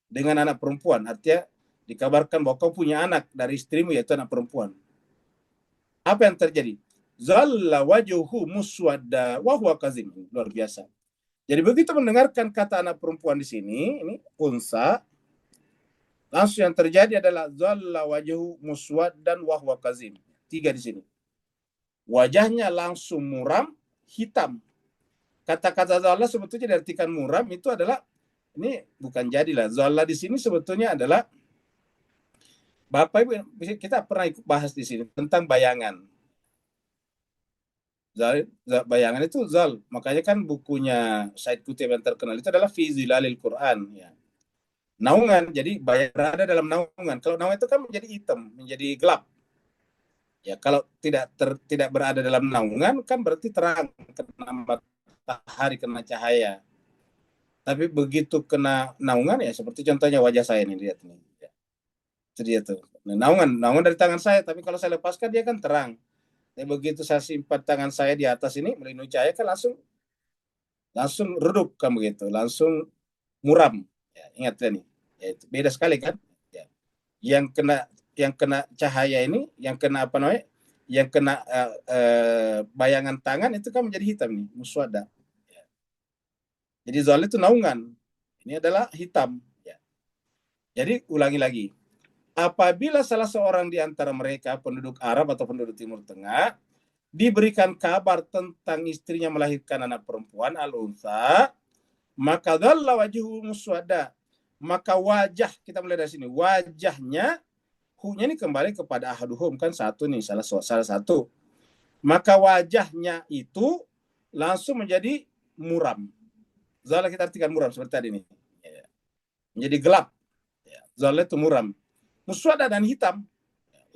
Dengan anak perempuan, artinya dikabarkan bahwa kau punya anak dari istrimu yaitu anak perempuan. Apa yang terjadi? Zalla wajhuhu muswadda wa huwa kazim. Luar biasa. Jadi begitu mendengarkan kata anak perempuan di sini, ini unsa, langsung yang terjadi adalah zalla wajhu muswaddan wa huwa kazim. 3 di sini. Wajahnya langsung muram, hitam. Kata-kata zalla sebetulnya diartikan muram itu adalah, ini bukan jadilah. Zalla di sini sebetulnya adalah, Bapak Ibu kita pernah ikut bahas di sini tentang bayangan. Bayangan itu zal. Makanya kan bukunya Said Qutb yang terkenal itu adalah Fi Zilalil Quran. Ya. Naungan, jadi berada dalam naungan. Kalau naungan itu kan menjadi hitam, menjadi gelap. Ya, kalau tidak berada dalam naungan kan berarti terang, kena matahari, kena cahaya. Tapi begitu kena naungan ya seperti contohnya wajah saya ini, lihat nih. Ya. Itu dia tuh. Nah, naungan dari tangan saya, tapi kalau saya lepaskan dia kan terang. Tapi begitu saya simpan tangan saya di atas ini melindungi cahaya kan langsung redup kan begitu, langsung muram. Ya, ingat ya nih. Ya, itu beda sekali kan? Ya. Yang kena cahaya ini, yang kena apa namanya? Yang kena bayangan tangan itu kan menjadi hitam nih, muswada. Ya. Jadi zal itu naungan. Ini adalah hitam. Ya. Jadi ulangi lagi. Apabila salah seorang di antara mereka penduduk Arab atau penduduk Timur Tengah diberikan kabar tentang istrinya melahirkan anak perempuan al-unsa, maka dhalla wajhu muswada, maka wajah, kita mulai dari sini, wajahnya, hu-nya ini kembali kepada ahaduhum kan satu nih, salah satu, maka wajahnya itu langsung menjadi muram. Zalla kita artikan muram seperti tadi nih, menjadi gelap. Zalla itu muram, muswada dan hitam,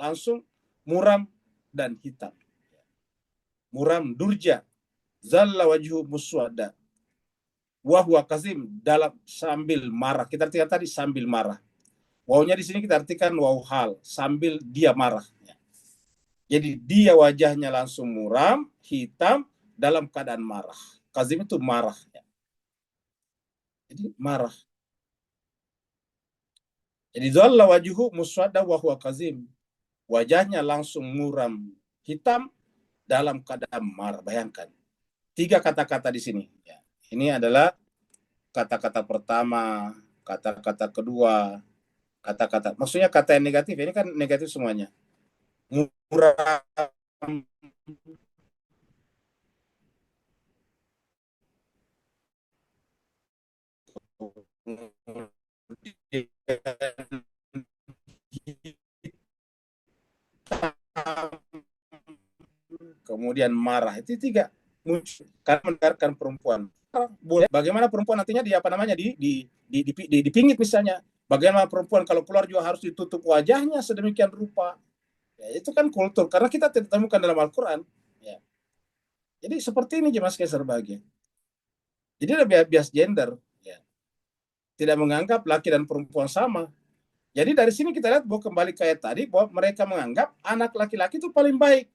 langsung muram dan hitam. Muram durja, zalla wajhu muswada, wahwa kazim, dalam sambil marah. Kita artikan tadi sambil marah. Wawnya di sini kita artikan waw hal, sambil dia marah. Jadi dia wajahnya langsung muram, hitam, dalam keadaan marah. Kazim itu marah. Jadi marah. Jadi zalla wajhu muswadda wa huwa kazim. Wajahnya langsung muram, hitam, dalam keadaan marah. Bayangkan. 3 kata-kata di sini. Ya. Ini adalah kata-kata pertama, kata-kata kedua, kata-kata. Maksudnya kata yang negatif, ini kan negatif semuanya. Muram, kemudian marah. Itu 3 muncul karena mendengarkan perempuan. Boleh. Bagaimana perempuan nantinya di apa namanya dipingit misalnya. Bagaimana perempuan kalau keluar juga harus ditutup wajahnya sedemikian rupa. Ya, itu kan kultur karena kita tidak temukan dalam Al-Quran. Ya. Jadi seperti ini Mas Kaiser bahagia. Jadi ada bias gender. Ya. Tidak menganggap laki dan perempuan sama. Jadi dari sini kita lihat bahwa kembali kayak tadi bahwa mereka menganggap anak laki-laki itu paling baik.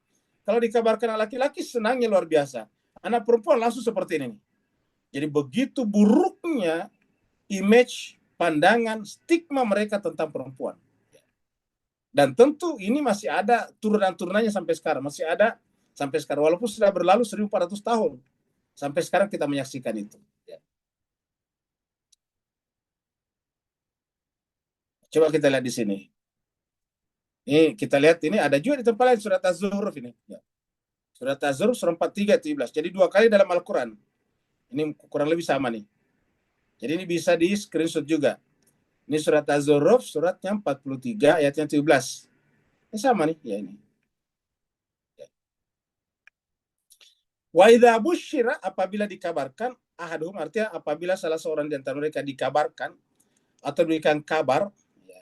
Kalau dikabarkan anak laki-laki senangnya luar biasa. Anak perempuan langsung seperti ini. Jadi begitu buruknya image, pandangan, stigma mereka tentang perempuan. Dan tentu ini masih ada turunan-turunannya sampai sekarang. Masih ada sampai sekarang. Walaupun sudah berlalu 1400 tahun. Sampai sekarang kita menyaksikan itu. Coba kita lihat di sini. Ini kita lihat, ini ada juga di tempat lain surat Az-Zukhruf ini. Surat Az-Zukhruf surat 43:17. Jadi 2 kali dalam Al-Quran. Ini kurang lebih sama nih. Jadi ini bisa di screenshot juga. Ini surat Az-Zukhruf suratnya 43 ayatnya 17. Ini sama nih, ya ini. Wa idza busyira, apabila dikabarkan, ahaduhum, artinya apabila salah seorang di antara mereka dikabarkan atau diberikan kabar, ya.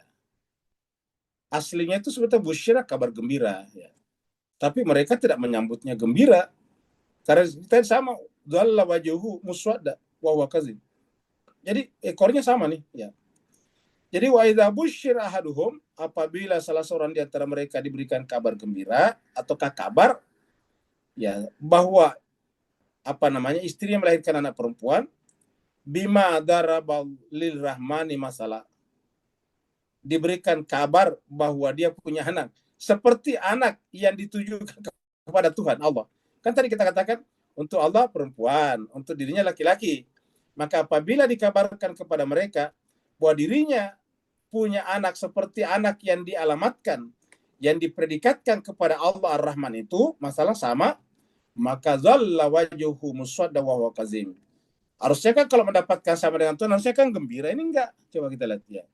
Aslinya itu sebetulnya busyira, kabar gembira, ya. Tapi mereka tidak menyambutnya gembira. Karena kita sama, dhalla wajhuhu muswadda wa huwa kadzib. Jadi ekornya sama nih, ya. Jadi wa idza busyira ahaduhum, apabila salah seorang di antara mereka diberikan kabar gembira ataukah kabar, ya, bahwa istrinya melahirkan anak perempuan, bima daraba lil rahmani masalah, diberikan kabar bahwa dia punya anak seperti anak yang ditujukan kepada Tuhan Allah. Kan tadi kita katakan untuk Allah perempuan, untuk dirinya laki-laki. Maka apabila dikabarkan kepada mereka bahwa dirinya punya anak seperti anak yang dialamatkan, yang dipredikatkan kepada Allah Ar-Rahman itu, masalah sama, maka zalla wajhuhu muswadda wa huwa kazim. Harusnya kan kalau mendapatkan sama dengan Tuhan, harusnya kan gembira. Ini enggak. Coba kita lihat, ya.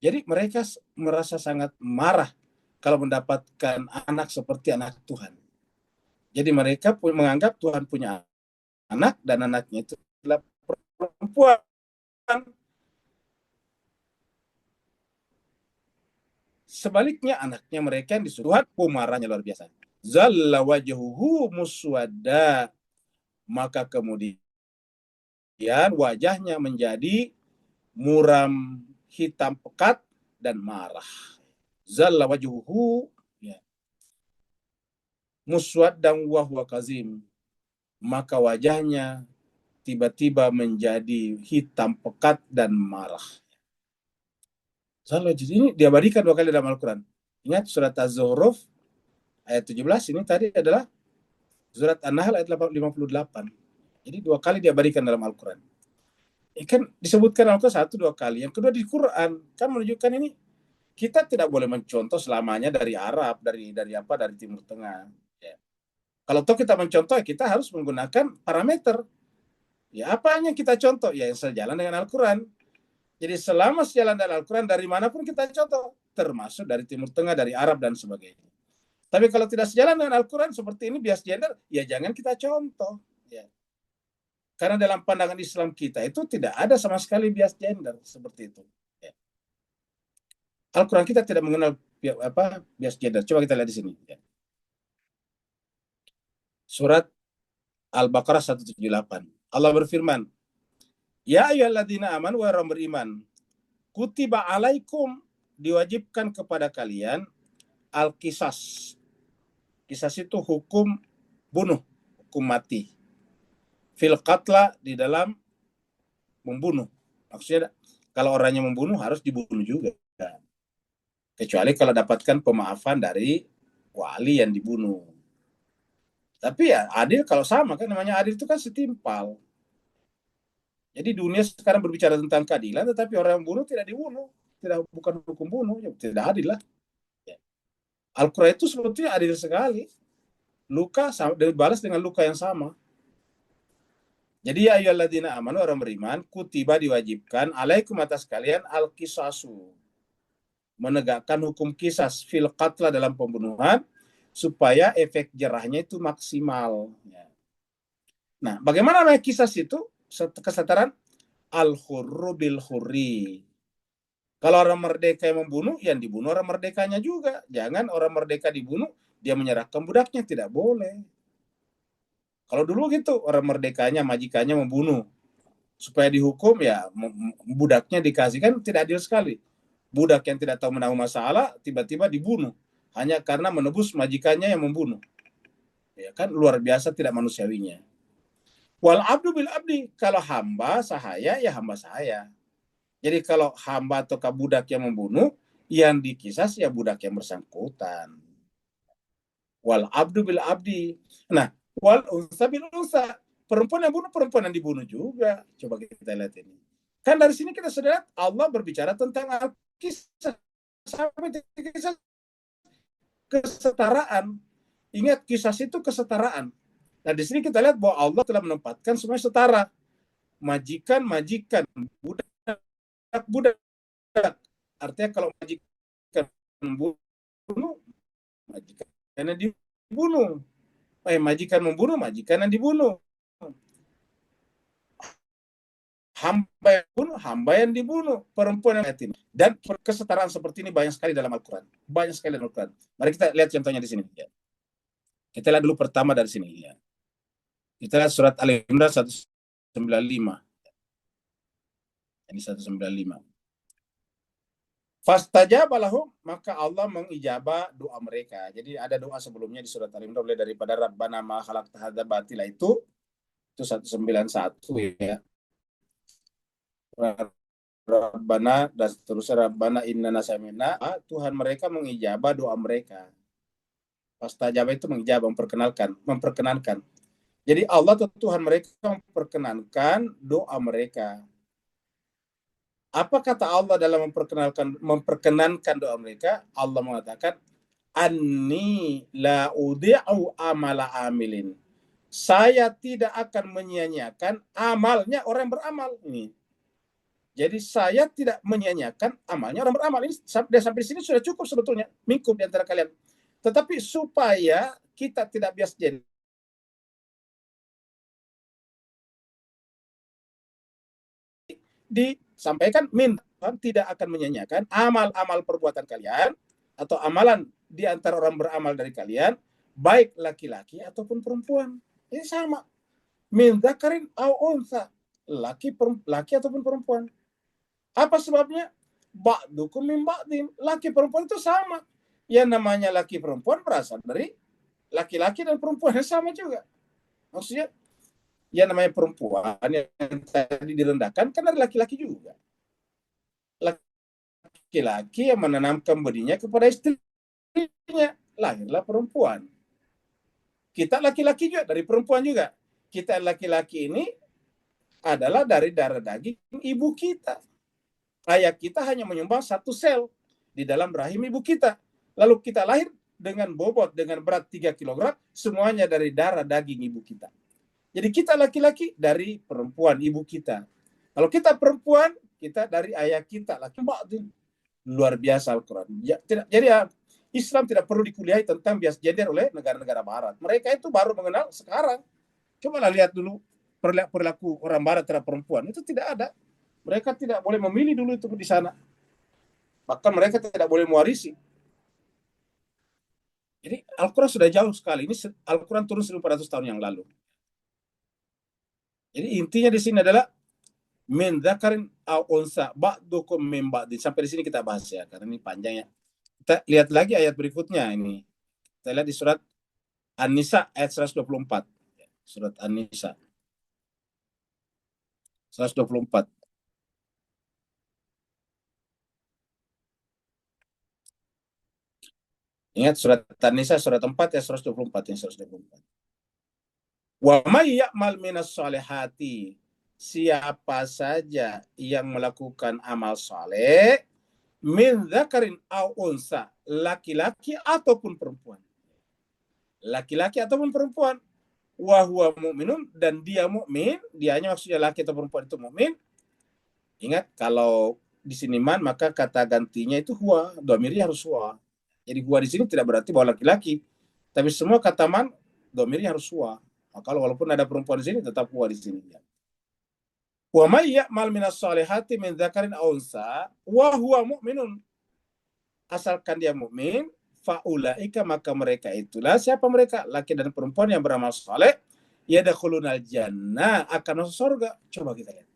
Jadi mereka merasa sangat marah kalau mendapatkan anak seperti anak Tuhan. Jadi mereka menganggap Tuhan punya anak dan anaknya itu adalah perempuan. Sebaliknya anaknya mereka yang disuruh Tuhan, pemarahnya luar biasa. Zalla wajhuhu muswadda, maka kemudian wajahnya menjadi muram, hitam pekat dan marah. Zalla wajhuhu, ya, muswaddan wa huwa kazim, maka wajahnya tiba-tiba menjadi hitam pekat dan marah. Zalla, ini diabadikan 2 kali dalam Al-Quran. Ingat surat Az-Zukhruf ayat 17, ini tadi adalah surat An-Nahl ayat 58. Jadi 2 kali diabadikan dalam Al-Quran. Kan disebutkan Al-Quran 1-2 kali. Yang kedua di Quran kan menunjukkan ini kita tidak boleh mencontoh selamanya dari Arab, dari Timur Tengah. Ya. Kalau toh kita mencontoh, kita harus menggunakan parameter. Ya, apa yang kita contoh? Ya, yang sejalan dengan Al-Quran. Jadi selama sejalan dengan Al-Quran, dari manapun kita contoh, termasuk dari Timur Tengah, dari Arab dan sebagainya. Tapi kalau tidak sejalan dengan Al-Quran seperti ini, bias gender, ya jangan kita contoh. Ya. Karena dalam pandangan Islam kita itu tidak ada sama sekali bias gender seperti itu. Ya. Al-Quran kita tidak mengenal bias gender. Coba kita lihat di sini. Ya. Surat Al-Baqarah 178. Allah berfirman, ya ayyuhalladzina amanu, wa orang beriman, kutiba alaikum, diwajibkan kepada kalian, al-qisas. Qisas itu hukum bunuh, hukum mati. Fil qatla, di dalam membunuh. Maksudnya kalau orangnya membunuh harus dibunuh juga. Kecuali kalau dapatkan pemaafan dari wali yang dibunuh. Tapi ya adil kalau sama, kan namanya adil itu kan setimpal. Jadi dunia sekarang berbicara tentang keadilan, tetapi orang yang bunuh tidak dibunuh, bukan hukum bunuh, ya, tidak adil lah. Ya. Al-Quran itu sebetulnya adil sekali. Luka dibalas dengan luka yang sama. Jadi ya ayyuhalladzina amanu, orang beriman, kutiba diwajibkan, alaikum atas kalian, al-qisasu, menegakkan hukum kisas, fil qatla, dalam pembunuhan, supaya efek jerahnya itu maksimal. Ya. Nah, bagaimana namanya kisas itu? Kesetaraan al-hurru bil hurri. Kalau orang merdeka yang membunuh, yang dibunuh orang merdekanya juga. Jangan orang merdeka dibunuh, dia menyerahkan budaknya, tidak boleh. Kalau dulu gitu, orang merdekanya, majikannya membunuh. Supaya dihukum, ya budaknya dikasihkan, tidak adil sekali. Budak yang tidak tahu menahu masalah, tiba-tiba dibunuh. Hanya karena menebus majikannya yang membunuh. Ya kan, luar biasa tidak manusiawinya. Wal abdu bil abdi, kalau hamba sahaya ya hamba sahaya. Jadi kalau hamba atau budak yang membunuh, yang dikisas ya budak yang bersangkutan. Wal abdu bil abdi. Nah, wal unsa bil unsa. Perempuan yang bunuh, perempuan yang dibunuh juga. Coba kita lihat ini. Kan dari sini kita sudah lihat Allah berbicara tentang kisah. Sampai kisah kesetaraan. Ingat, kisah itu kesetaraan. Nah, di sini kita lihat bahwa Allah telah menempatkan semuanya setara. Majikan, majikan, budak, budak. Artinya kalau majikan membunuh, majikan yang dibunuh. Majikan membunuh, majikan yang dibunuh. Hamba yang dibunuh, hamba yang dibunuh. Perempuan yang yatim. Dan kesetaraan seperti ini banyak sekali dalam Al-Quran. Banyak sekali dalam Al-Quran. Mari kita lihat contohnya di sini. Kita lihat dulu pertama dari sini. Kita lihat surat Al-Imran 195. Ini 195. Fastajaba lahum, maka Allah mengijabah doa mereka. Jadi ada doa sebelumnya di surat Al-Imran, mulai daripada Rabbana ma khalaqta hadza batila itu 191 ya. Rabbana dan seterusnya, Rabbana innana sami'na, Tuhan mereka mengijabah doa mereka. Fastajaba itu mengijabah, memperkenankan. Jadi Allah Tuhan mereka memperkenankan doa mereka. Apa kata Allah dalam memperkenankan doa mereka? Allah mengatakan, Anni la udhi'u amala amilin. Saya tidak akan menyia-nyiakan amalnya orang beramal. Ini. Jadi saya tidak menyia-nyiakan amalnya orang beramal. Ini sampai di sini sudah cukup sebetulnya. Mingkum di antara kalian. Tetapi supaya kita tidak bias jadi disampaikan tidak akan menyanyiakan amal-amal perbuatan kalian atau amalan di antara orang beramal dari kalian, baik laki-laki ataupun perempuan. Ini sama. Min dzakarin au unsa, laki ataupun perempuan. Apa sebabnya? Ba'dukum min ba'din. Laki perempuan itu sama. Yang namanya laki perempuan berasal dari laki-laki dan perempuan yang sama juga. Maksudnya yang namanya perempuan yang tadi direndahkan kan dari laki-laki juga. Laki-laki yang menanamkan bodinya kepada istrinya, lahirlah perempuan. Kita laki-laki juga, dari perempuan juga. Kita laki-laki ini adalah dari darah daging ibu kita. Ayah kita hanya menyumbang satu sel di dalam rahim ibu kita. Lalu kita lahir dengan bobot, dengan berat 3 kg, semuanya dari darah daging ibu kita. Jadi kita laki-laki dari perempuan ibu kita. Kalau kita perempuan, kita dari ayah kita, laki-laki. Luar biasa Al-Quran. Jadi Islam tidak perlu dikuliahi tentang bias gender oleh negara-negara barat. Mereka itu baru mengenal sekarang. Cobalah lihat dulu perilaku orang barat terhadap perempuan. Itu tidak ada. Mereka tidak boleh memilih dulu itu di sana. Bahkan mereka tidak boleh mewarisi. Jadi Al-Quran sudah jauh sekali. Ini Al-Quran turun 1400 tahun yang lalu. Jadi intinya di sini adalah min dzakarin au unsa ba'dukum min ba'din. Sampai di sini kita bahas ya, karena ini panjang ya. Kita lihat lagi ayat berikutnya ini. Kita lihat di surat An-Nisa ayat 124. Surat An-Nisa 124. Ingat surat An-Nisa surat 4 ya 124 yang 124. Wa may ya'mal minas solihati, siapa saja yang melakukan amal saleh, min dzakarin au unsa, laki-laki ataupun perempuan. Laki-laki ataupun perempuan, wa huwa mu'minun, dan dia mukmin, dianya maksudnya laki atau perempuan itu mukmin. Ingat kalau di sini man, maka kata gantinya itu huwa, dhamirnya harus huwa. Jadi huwa di sini tidak berarti bahwa laki-laki, tapi semua kata man dhamirnya harus huwa. Kalau walaupun ada perempuan di sini tetap huwa di sini. Wa may ya'mal minas solihati min dzakarin aw unsa wa huwa mu'minun, asalkan dia mukmin, faulaika, maka mereka itulah, siapa mereka? Laki dan perempuan yang beramal saleh, yadkhulunal jannah, akan masuk surga. Coba kita lihat.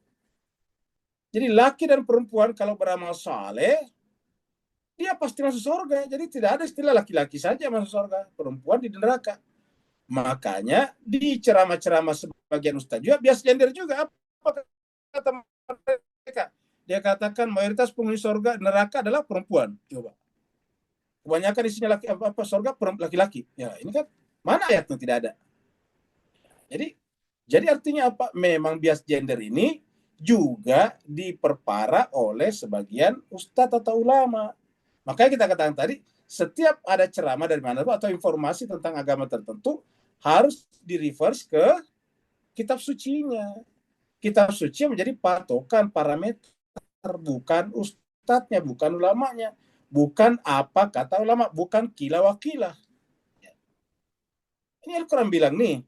Jadi laki dan perempuan kalau beramal saleh, dia pasti masuk surga. Jadi tidak ada istilah laki-laki saja masuk surga, perempuan di neraka. Makanya di ceramah-ceramah sebagian ustaz juga bias gender juga. Apa kata mereka? Dia katakan mayoritas penghuni surga neraka adalah perempuan. Coba. Kebanyakan isinya apa surga laki-laki. Ya, ini kan mana ayatnya tidak ada. Jadi artinya apa? Memang bias gender ini juga diperparah oleh sebagian ustadz atau ulama. Makanya kita katakan tadi, setiap ada ceramah dari mana atau informasi tentang agama tertentu harus di-reverse ke kitab sucinya. Kitab suci menjadi patokan parameter, bukan ustadznya, bukan ulamanya, bukan apa kata ulama, bukan kila wakila. Ini Al-Quran bilang nih,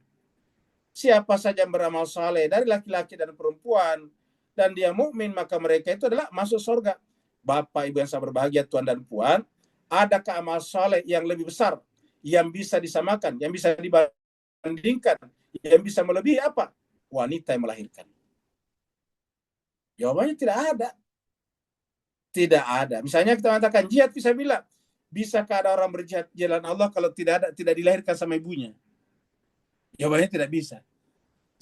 siapa saja yang beramal saleh dari laki-laki dan perempuan dan dia mukmin, maka mereka itu adalah masuk surga. Bapak Ibu yang saya berbahagia, Tuan dan Puan, adakah amal saleh yang lebih besar, yang bisa disamakan, yang bisa dibandingkan, yang bisa melebihi apa? Wanita yang melahirkan. Jawabannya tidak ada. Tidak ada. Misalnya kita mengatakan jihad fisabilillah. Bisakah ada orang berjihad jalan Allah kalau tidak dilahirkan sama ibunya? Jawabannya tidak bisa.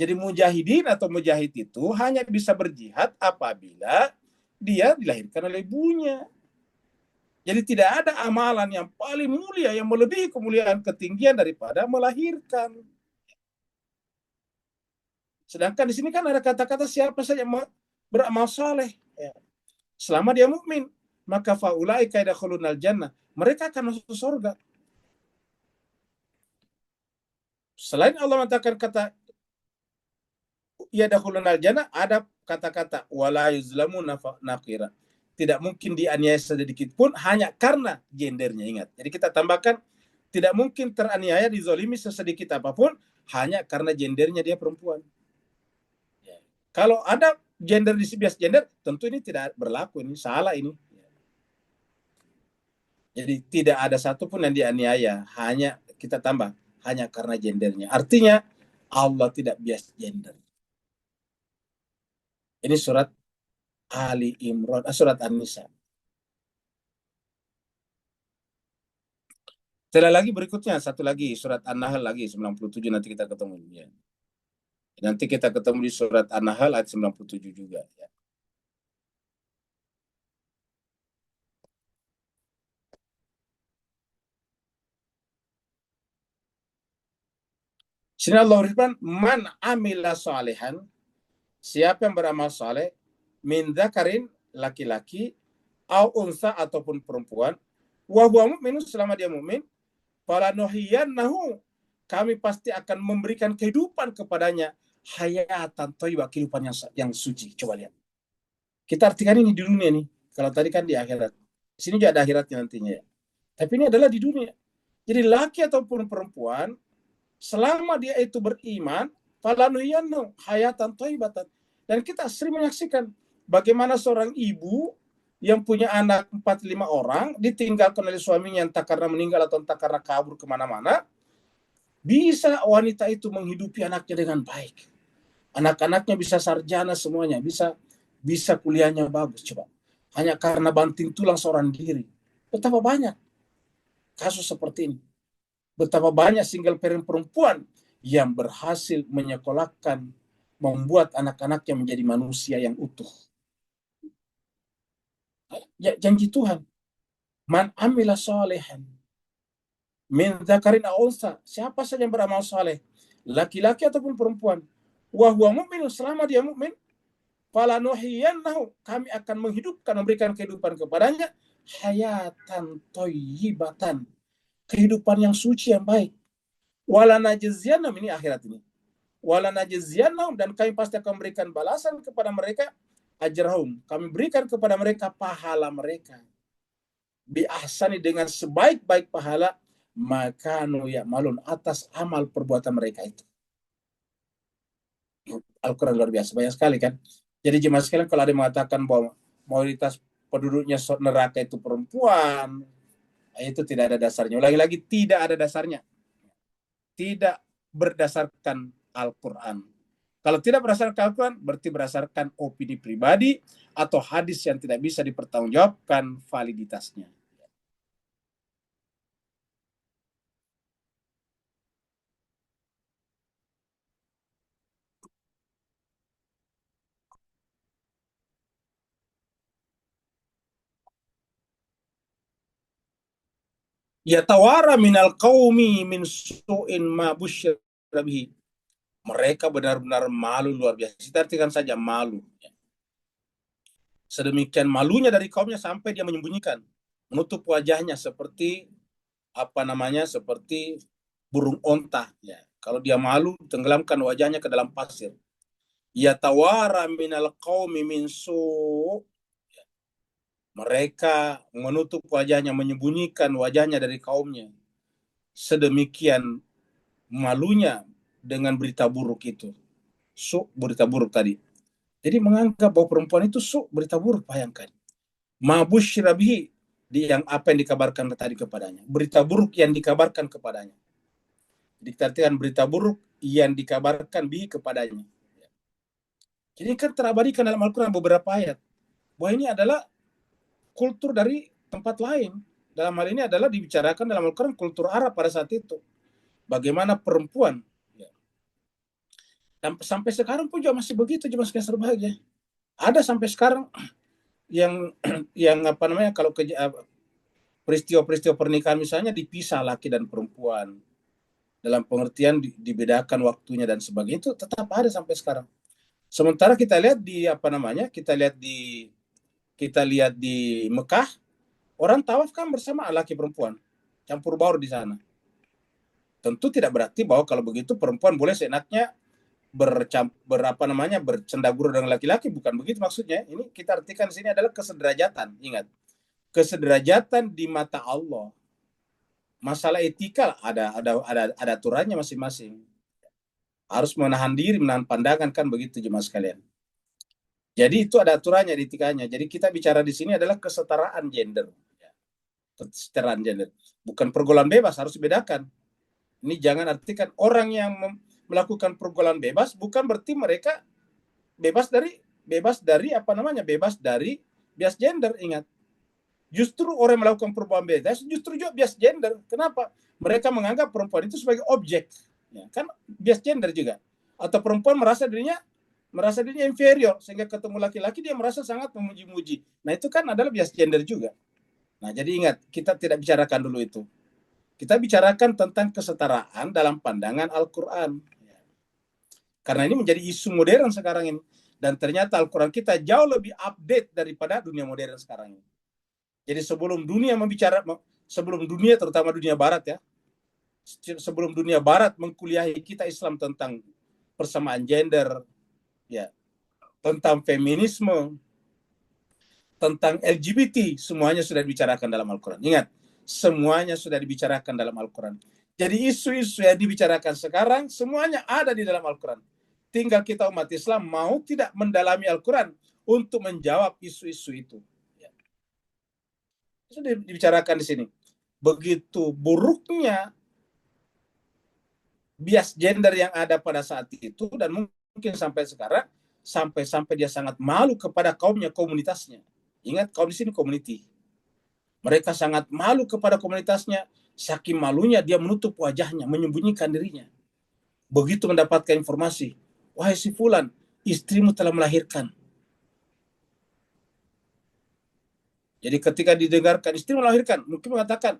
Jadi mujahidin atau mujahid itu hanya bisa berjihad apabila dia dilahirkan oleh ibunya. Jadi tidak ada amalan yang paling mulia yang melebihi kemuliaan ketinggian daripada melahirkan. Sedangkan di sini kan ada kata-kata siapa saja beramal saleh, ya. Selama dia mukmin, maka faulaika yadkhulunal jannah. Mereka akan masuk surga. Selain Allah mengatakan kata yadkhulunal jannah, ada kata-kata wala yuzlamuna naqira. Tidak mungkin dianiaya sedikit pun hanya karena gendernya, ingat. Jadi kita tambahkan tidak mungkin teraniaya, dizolimi sesedikit apapun hanya karena gendernya dia perempuan. Ya. Kalau ada gender di bias gender, tentu ini tidak berlaku, ini salah ini. Jadi tidak ada satupun yang dianiaya, hanya kita tambah hanya karena gendernya. Artinya Allah tidak bias gender. Ini surat Ali Imran, surat An-Nisa. Setelah lagi berikutnya, satu lagi, surat An-Nahl lagi, 97 nanti kita ketemu. Ya. Nanti kita ketemu di surat An-Nahl ayat 97 juga. Ya. Sini Allah berfirman, man amila salihan, siapa yang beramal saleh, min dzakarin, laki-laki, au unsa ataupun perempuan, wa huwa mu'min, selama dia mukmin, falanuhyiyannahu, kami pasti akan memberikan kehidupan kepadanya, hayatan thayyibah, kehidupan yang suci. Coba lihat. Kita artikan ini di dunia nih. Kalau tadi kan di akhirat. Di sini juga ada akhiratnya nantinya. Tapi ini adalah di dunia. Jadi laki ataupun perempuan, selama dia itu beriman, falanuhyiyannahu hayatan thayyibatan. Dan kita sering menyaksikan bagaimana seorang ibu yang punya anak 4-5 orang, ditinggalkan oleh suaminya entah karena meninggal atau entah karena kabur kemana-mana, bisa wanita itu menghidupi anaknya dengan baik. Anak-anaknya bisa sarjana semuanya, bisa kuliahnya bagus. Coba, hanya karena banting tulang seorang diri. Betapa banyak kasus seperti ini. Betapa banyak single parent perempuan yang berhasil menyekolahkan, membuat anak-anaknya menjadi manusia yang utuh. Ya, janji Tuhan, man amila solehan min dzakarin aw unsa, siapa saja yang beramal saleh, laki-laki ataupun perempuan, wa huwa mu'min, selama dia mukmin, falanuhyiyannahu, kami akan menghidupkan, memberikan kehidupan kepadanya, hayatan thayyibatan, kehidupan yang suci yang baik. Wala najziyannahum, ini akhirat ini. Wala najziyannahum, dan kami pasti akan memberikan balasan kepada mereka, ajrahum, kami berikan kepada mereka pahala mereka, bi ahsani, dengan sebaik-baik pahala, makanu ya malun, atas amal perbuatan mereka itu. Al-Quran luar biasa, banyak sekali kan. Jadi jemaah sekalian, kalau ada yang mengatakan bahwa mayoritas penduduknya neraka itu perempuan, itu tidak ada dasarnya. Ulangi lagi, tidak ada dasarnya. Tidak berdasarkan Al-Quran. Kalau tidak berdasarkan Al-Quran, berarti berdasarkan opini pribadi atau hadis yang tidak bisa dipertanggungjawabkan validitasnya. Yatawara minal qaumi min su'in ma busyira bihi. Mereka benar-benar malu luar biasa. Kita artikan saja malu. Sedemikian malunya dari kaumnya sampai dia menyembunyikan, menutup wajahnya seperti seperti burung onta. Ya. Kalau dia malu, tenggelamkan wajahnya ke dalam pasir. Yatawara minal qaumi min su'. Mereka menutup wajahnya, menyembunyikan wajahnya dari kaumnya. Sedemikian malunya dengan berita buruk itu. Berita buruk tadi. Jadi menganggap bahwa perempuan itu berita buruk, bayangkan. Mabus syirabihi, yang apa yang dikabarkan tadi kepadanya. Berita buruk yang dikabarkan kepadanya. Dikatakan berita buruk yang dikabarkan bihi kepadanya. Jadi kan terabadikan dalam Al-Quran beberapa ayat. Bahwa ini adalah kultur dari tempat lain. Dalam hal ini adalah dibicarakan dalam Al-Quran kultur Arab pada saat itu. Bagaimana perempuan. Dan sampai sekarang pun juga masih begitu, cuma sekian serbahagia. Ada sampai sekarang yang kalau peristiwa-peristiwa pernikahan misalnya dipisah laki dan perempuan. Dalam pengertian dibedakan waktunya dan sebagainya, itu tetap ada sampai sekarang. Sementara kita lihat kita lihat di Mekah, orang tawaf kan bersama laki perempuan, campur baur di sana. Tentu tidak berarti bahwa kalau begitu perempuan boleh seenaknya bercendaguru dengan laki-laki, bukan begitu maksudnya. Ini kita artikan di sini adalah kesederajatan. Ingat, kesederajatan di mata Allah. Masalah etika ada aturannya masing-masing. Harus menahan diri, menahan pandangan, kan begitu jemaah sekalian. Jadi itu ada aturannya, etikanya. Jadi kita bicara di sini adalah kesetaraan gender. Kesetaraan gender. Bukan pergaulan bebas, harus dibedakan. Ini jangan artikan orang yang melakukan pergaulan bebas bukan berarti mereka bebas dari bias gender. Ingat, justru orang yang melakukan perempuan bebas justru juga bias gender. Kenapa? Mereka menganggap perempuan itu sebagai objek, ya, kan bias gender juga. Atau perempuan merasa dirinya inferior, sehingga ketemu laki-laki dia merasa sangat memuji-muji. Nah itu kan adalah bias gender juga. Nah jadi ingat, kita tidak bicarakan dulu itu. Kita bicarakan tentang kesetaraan dalam pandangan Al-Quran. Karena ini menjadi isu modern sekarang ini. Dan ternyata Al-Quran kita jauh lebih update daripada dunia modern sekarang ini. Jadi sebelum dunia terutama dunia barat ya, sebelum dunia barat mengkuliahi kita Islam tentang persamaan gender, ya, tentang feminisme, tentang LGBT, semuanya sudah dibicarakan dalam Al-Quran. Ingat, semuanya sudah dibicarakan dalam Al-Quran. Jadi isu-isu yang dibicarakan sekarang semuanya ada di dalam Al-Quran. Tinggal kita umat Islam mau tidak mendalami Al-Quran untuk menjawab isu-isu itu. Sudah dibicarakan di sini. Begitu buruknya bias gender yang ada pada saat itu, dan mungkin sampai sekarang, sampai dia sangat malu kepada komunitasnya. Ingat, kaum di sini community. Mereka sangat malu kepada komunitasnya, saking malunya dia menutup wajahnya, menyembunyikan dirinya. Begitu mendapatkan informasi, wahai si fulan, istrimu telah melahirkan. Jadi ketika didengarkan istri melahirkan, mungkin mengatakan,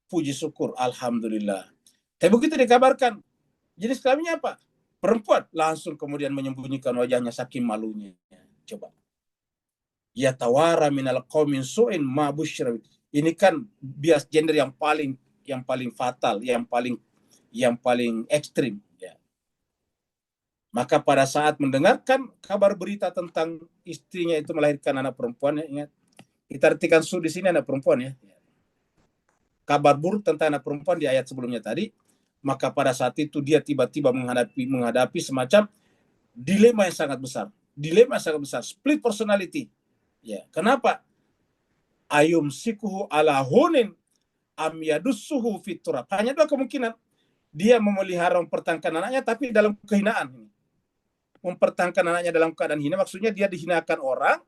puji syukur, alhamdulillah. Tapi begitu dikabarkan, jenis kelaminnya apa? Perempuan. Langsung kemudian menyembunyikan wajahnya saking malunya. Coba. Ya tawara minal qaumin su'in ma busyra. Ini kan bias gender yang paling fatal, yang paling ekstrim. Ya. Maka pada saat mendengarkan kabar berita tentang istrinya itu melahirkan anak perempuan, ya, ingat, kita artikan di sini anak perempuan ya. Kabar buruk tentang anak perempuan di ayat sebelumnya tadi, maka pada saat itu dia tiba-tiba menghadapi semacam dilema yang sangat besar, split personality. Ya, kenapa? Ayum sikuhu ala hunin am yadussuhu fiturab. Hanya dua kemungkinan. Dia memelihara, mempertahankan anaknya tapi dalam kehinaan. Mempertahankan anaknya dalam keadaan hina, maksudnya dia dihinakan orang,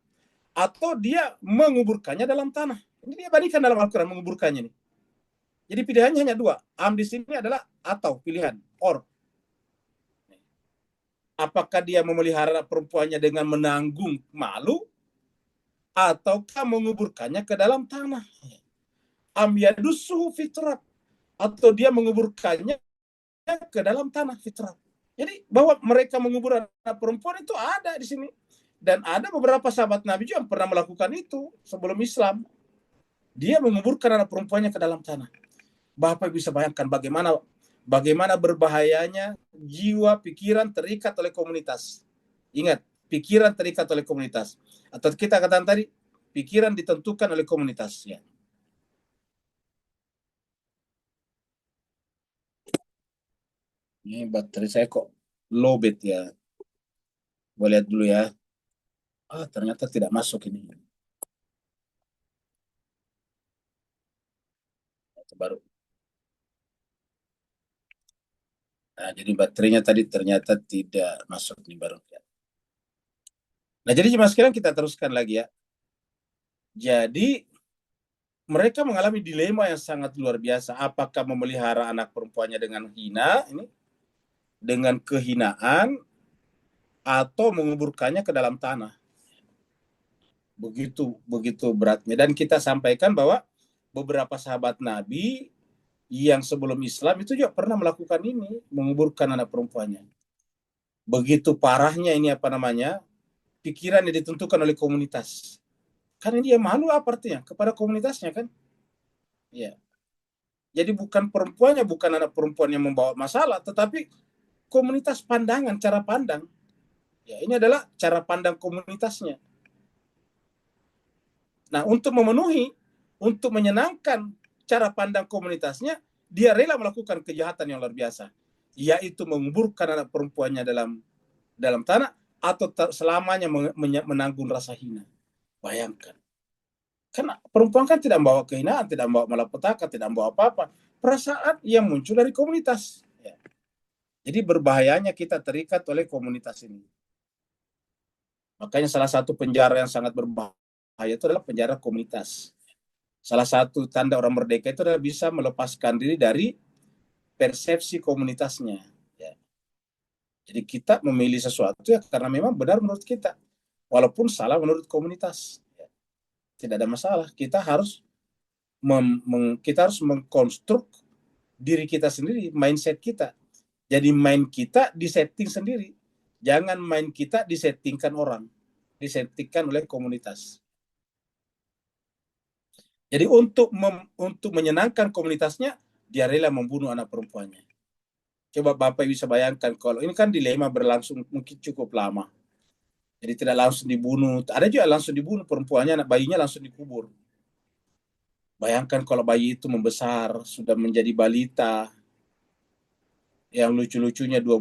atau dia menguburkannya dalam tanah. Ini dia bandingkan dalam Al-Quran, menguburkannya nih. Jadi pilihannya hanya dua. Am di sini adalah atau, pilihan, or. Apakah dia memelihara perempuannya dengan menanggung malu, ataukah menguburkannya ke dalam tanah. am yadussuhu fitrab, atau dia menguburkannya ke dalam tanah fitrab. Jadi bahwa mereka mengubur anak perempuan itu ada di sini. Dan ada beberapa sahabat Nabi juga yang pernah melakukan itu sebelum Islam. Dia menguburkan anak perempuannya ke dalam tanah. Bapak bisa bayangkan bagaimana berbahayanya jiwa pikiran terikat oleh komunitas. Ingat, pikiran terikat oleh komunitas. Atau kita katakan tadi, pikiran ditentukan oleh komunitas. Ya. Ini baterai saya kok lowbat ya. Boleh lihat dulu ya. Ternyata tidak masuk ini. Itu baru. Nah, jadi baterainya tadi ternyata tidak masuk nih baru. Nah, jadi jemaah sekalian kita teruskan lagi ya. Jadi mereka mengalami dilema yang sangat luar biasa. Apakah memelihara anak perempuannya dengan hina, dengan kehinaan, atau menguburkannya ke dalam tanah? Begitu beratnya. Dan kita sampaikan bahwa beberapa sahabat Nabi yang sebelum Islam itu juga pernah melakukan ini, menguburkan anak perempuannya. Begitu parahnya ini pikiran yang ditentukan oleh komunitas. Kan ini dia malu apa artinya kepada komunitasnya kan? Ya. Jadi bukan perempuannya, bukan anak perempuan yang membawa masalah, tetapi komunitas pandangan, cara pandang. Ya, ini adalah cara pandang komunitasnya. Nah, untuk menyenangkan cara pandang komunitasnya, dia rela melakukan kejahatan yang luar biasa, yaitu menguburkan anak perempuannya dalam tanah atau selamanya menanggung rasa hina. Bayangkan. Karena perempuan kan tidak membawa kehinaan, tidak membawa malapetaka, tidak membawa apa-apa. Perasaan yang muncul dari komunitas. Ya. Jadi berbahayanya kita terikat oleh komunitas ini. Makanya salah satu penjara yang sangat berbahaya itu adalah penjara komunitas. Salah satu tanda orang merdeka itu adalah bisa melepaskan diri dari persepsi komunitasnya. Ya. Jadi kita memilih sesuatu ya karena memang benar menurut kita. Walaupun salah menurut komunitas. Ya. Tidak ada masalah. Kita harus mengkonstruk diri kita sendiri, mindset kita. Jadi main kita disetting sendiri. Jangan main kita disettingkan orang, disettingkan oleh komunitas. Jadi untuk menyenangkan komunitasnya, dia rela membunuh anak perempuannya. Coba Bapak bisa bayangkan kalau ini kan dilema berlangsung mungkin cukup lama. Jadi tidak langsung dibunuh. Ada juga langsung dibunuh perempuannya, anak bayinya langsung dikubur. Bayangkan kalau bayi itu membesar, sudah menjadi balita, yang lucu-lucunya 2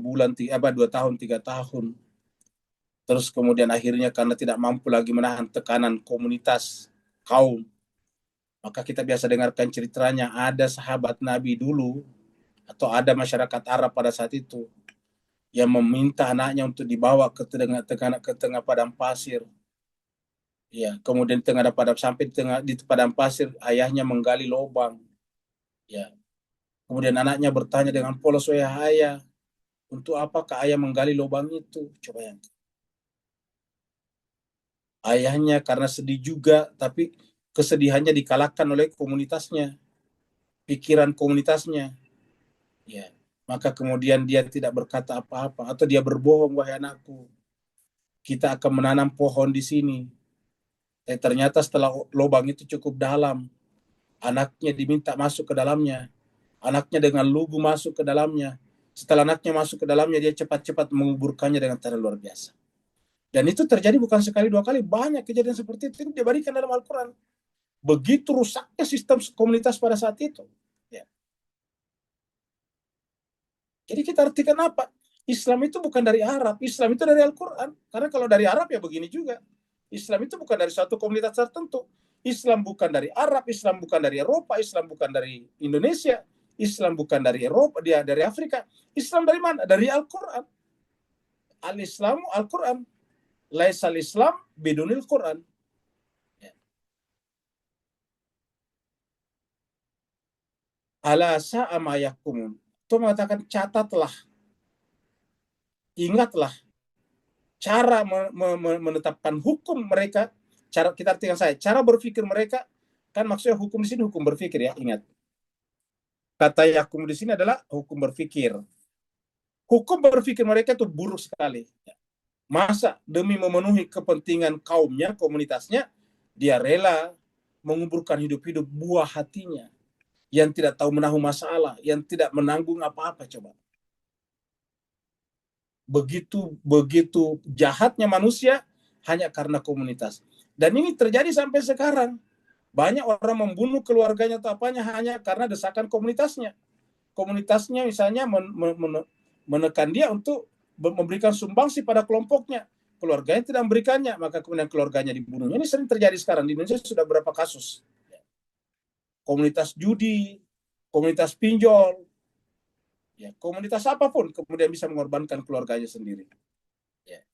tahun, 3 tahun. Terus kemudian akhirnya karena tidak mampu lagi menahan tekanan komunitas, kaum, maka kita biasa dengarkan ceritanya ada sahabat Nabi dulu, atau ada masyarakat Arab pada saat itu, yang meminta anaknya untuk dibawa ke tengah padang pasir. Ya, kemudian sampai di padang pasir, ayahnya menggali lubang. Ya, kemudian anaknya bertanya dengan polos, "Wahai ayah, untuk apakah ayah menggali lubang itu?" Coba yang ayahnya karena sedih juga, tapi kesedihannya dikalahkan oleh komunitasnya, pikiran komunitasnya. Ya, maka kemudian dia tidak berkata apa-apa atau dia berbohong, "Wahai anakku, kita akan menanam pohon di sini." Ternyata setelah lubang itu cukup dalam, anaknya diminta masuk ke dalamnya. Anaknya dengan lugu masuk ke dalamnya. Setelah anaknya masuk ke dalamnya, dia cepat-cepat menguburkannya dengan cara luar biasa. Dan itu terjadi bukan sekali dua kali, banyak kejadian seperti itu diberikan dalam Al-Quran. Begitu rusaknya sistem komunitas pada saat itu. Ya. Jadi kita artikan apa? Islam itu bukan dari Arab, Islam itu dari Al-Quran. Karena kalau dari Arab ya begini juga. Islam itu bukan dari suatu komunitas tertentu. Islam bukan dari Arab, Islam bukan dari Eropa, Islam bukan dari Indonesia, Islam bukan dari Eropa, dia dari Afrika. Islam dari mana? Dari Al-Quran. Al-Islamu Al-Quran. Laisal Islam bidunil Quran. Ala sa'ama yakumun. Itu mengatakan catatlah, ingatlah cara menetapkan hukum mereka, cara kita artikan cara berpikir mereka Kan maksudnya hukum di sini hukum berpikir ya, ingat. Kata yakum di sini adalah hukum berpikir. Hukum berpikir mereka itu buruk sekali. Masa demi memenuhi kepentingan kaumnya, komunitasnya, dia rela menguburkan hidup-hidup buah hatinya yang tidak tahu menahu masalah, yang tidak menanggung apa-apa coba. Begitu jahatnya manusia hanya karena komunitas. Dan ini terjadi sampai sekarang. Banyak orang membunuh keluarganya atau apanya hanya karena desakan komunitasnya. Komunitasnya misalnya menekan dia untuk memberikan sumbangsi pada kelompoknya. Keluarganya tidak memberikannya, maka kemudian keluarganya dibunuh. Ini sering terjadi sekarang di Indonesia, sudah berapa kasus. Komunitas judi, komunitas pinjol, ya, komunitas apapun kemudian bisa mengorbankan keluarganya sendiri. Ya.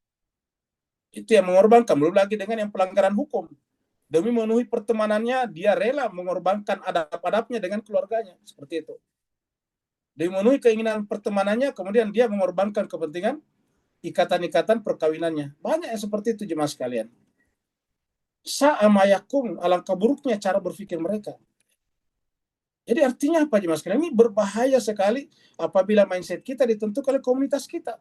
Itu yang mengorbankan, belum lagi dengan yang pelanggaran hukum. Demi memenuhi pertemanannya, dia rela mengorbankan adab-adabnya dengan keluarganya. Seperti itu. Demi memenuhi keinginan pertemanannya, kemudian dia mengorbankan kepentingan ikatan-ikatan perkawinannya. Banyak yang seperti itu jemaah sekalian. Sa'amayakum, alangkah buruknya cara berpikir mereka. Jadi artinya apa jemaah sekalian? Ini berbahaya sekali apabila mindset kita ditentukan oleh komunitas kita.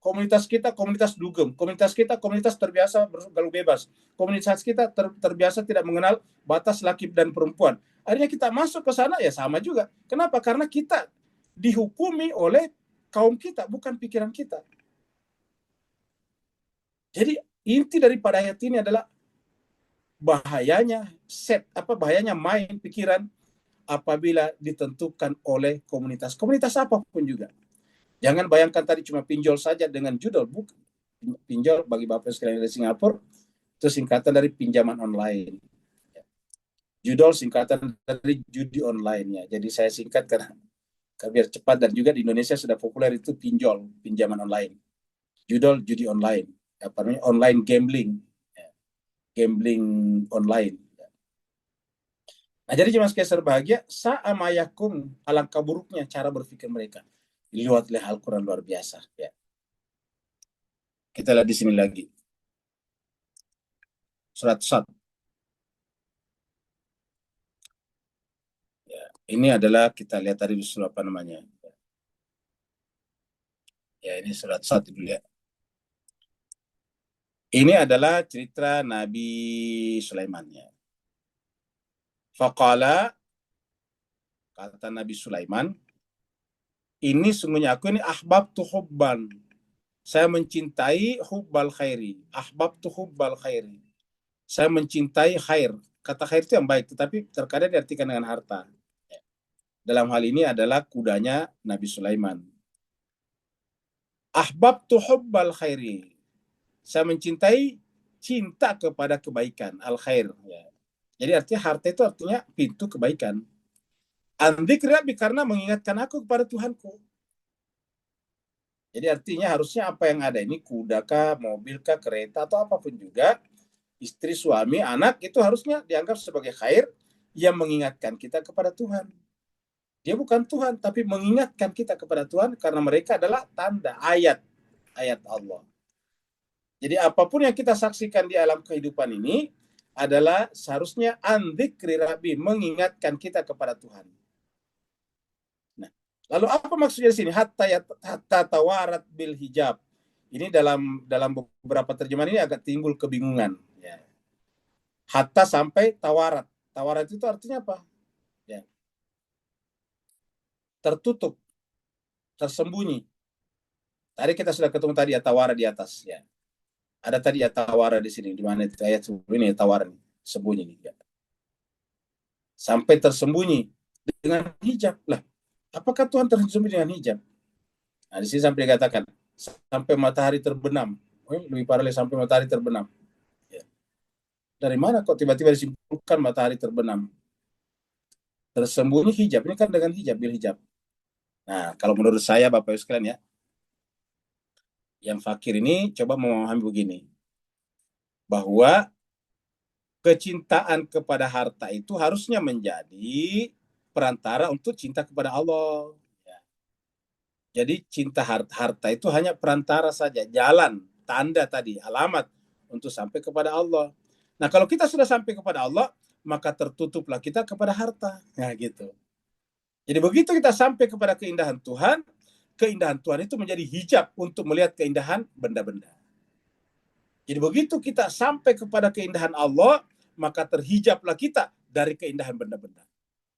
Komunitas kita komunitas dugem, komunitas kita komunitas terbiasa bergaul bebas, komunitas kita terbiasa tidak mengenal batas laki dan perempuan. Akhirnya kita masuk ke sana ya sama juga. Kenapa? Karena kita dihukumi oleh kaum kita, bukan pikiran kita. Jadi inti daripada ayat ini adalah bahayanya bahayanya main pikiran apabila ditentukan oleh komunitas apapun juga. Jangan bayangkan tadi cuma pinjol saja dengan judul, bukan. Pinjol bagi Bapak sekalian dari Singapura itu singkatan dari pinjaman online. Judul singkatan dari judi online-nya. Jadi saya singkat karena biar cepat, dan juga di Indonesia sudah populer itu pinjol, pinjaman online. Judul judi online, apa namanya, online gambling, gambling online. Nah, jadi jemaah sekalian berbahagia, sa'amayakum, alangkah buruknya cara berpikir mereka. Lihatlah Al-Quran luar biasa. Ya. Kita lihat di sini lagi. Surat Sad. Ya, ini adalah kita lihat tadi surat apa namanya. Ya, ini surat Sad dulu ya. Ini adalah cerita Nabi Sulaiman ya. Faqala, kata Nabi Sulaiman, ini sungguhnya aku ini ahbabtu hubban. Saya mencintai hubbal khairi. Ahbabtu hubbal khairi. Saya mencintai khair. Kata khair itu yang baik, tetapi terkadang diartikan dengan harta. Dalam hal ini adalah kudanya Nabi Sulaiman. Ahbabtu hubbal khairi. Saya mencintai cinta kepada kebaikan, al khair. Ya. Jadi artinya harta itu artinya pintu kebaikan. Andzikri Rabbi, karena mengingatkan aku kepada Tuhanku. Jadi artinya harusnya apa yang ada ini, kuda kah, mobil kah, kereta atau apapun juga, istri, suami, anak itu harusnya dianggap sebagai khair yang mengingatkan kita kepada Tuhan. Dia bukan Tuhan, tapi mengingatkan kita kepada Tuhan karena mereka adalah tanda ayat Allah. Jadi apapun yang kita saksikan di alam kehidupan ini adalah seharusnya andzikri Rabbi, mengingatkan kita kepada Tuhan. Nah, lalu apa maksudnya di sini? Hatta tawarat bil hijab. Ini dalam beberapa terjemahan ini agak timbul kebingungan. Ya. Hatta sampai tawarat. Tawarat itu artinya apa? Ya. Tertutup, tersembunyi. Tadi kita sudah ketemu tadi ya tawara di atas. Ya. Ada tadi ya tawara di sini. Di mana itu ayat ini ya tawara nih. Sembunyi nih. Ya. Sampai tersembunyi dengan hijab. Lah, apakah Tuhan tersembunyi dengan hijab? Nah, di sini sampai dikatakan sampai matahari terbenam. Lebih parah lagi, sampai matahari terbenam. Ya. Dari mana kok tiba-tiba disimpulkan matahari terbenam? Tersembunyi hijab. Ini kan dengan hijab, bil hijab. Nah, kalau menurut saya Bapak Ibu sekalian ya, yang fakir ini coba memahami begini, bahwa kecintaan kepada harta itu harusnya menjadi perantara untuk cinta kepada Allah. Ya. Jadi cinta harta itu hanya perantara saja, jalan, tanda tadi, alamat untuk sampai kepada Allah. Nah, kalau kita sudah sampai kepada Allah, maka tertutuplah kita kepada harta. Nah, gitu. Jadi begitu kita sampai kepada keindahan Tuhan itu menjadi hijab untuk melihat keindahan benda-benda. Jadi begitu kita sampai kepada keindahan Allah, maka terhijablah kita dari keindahan benda-benda.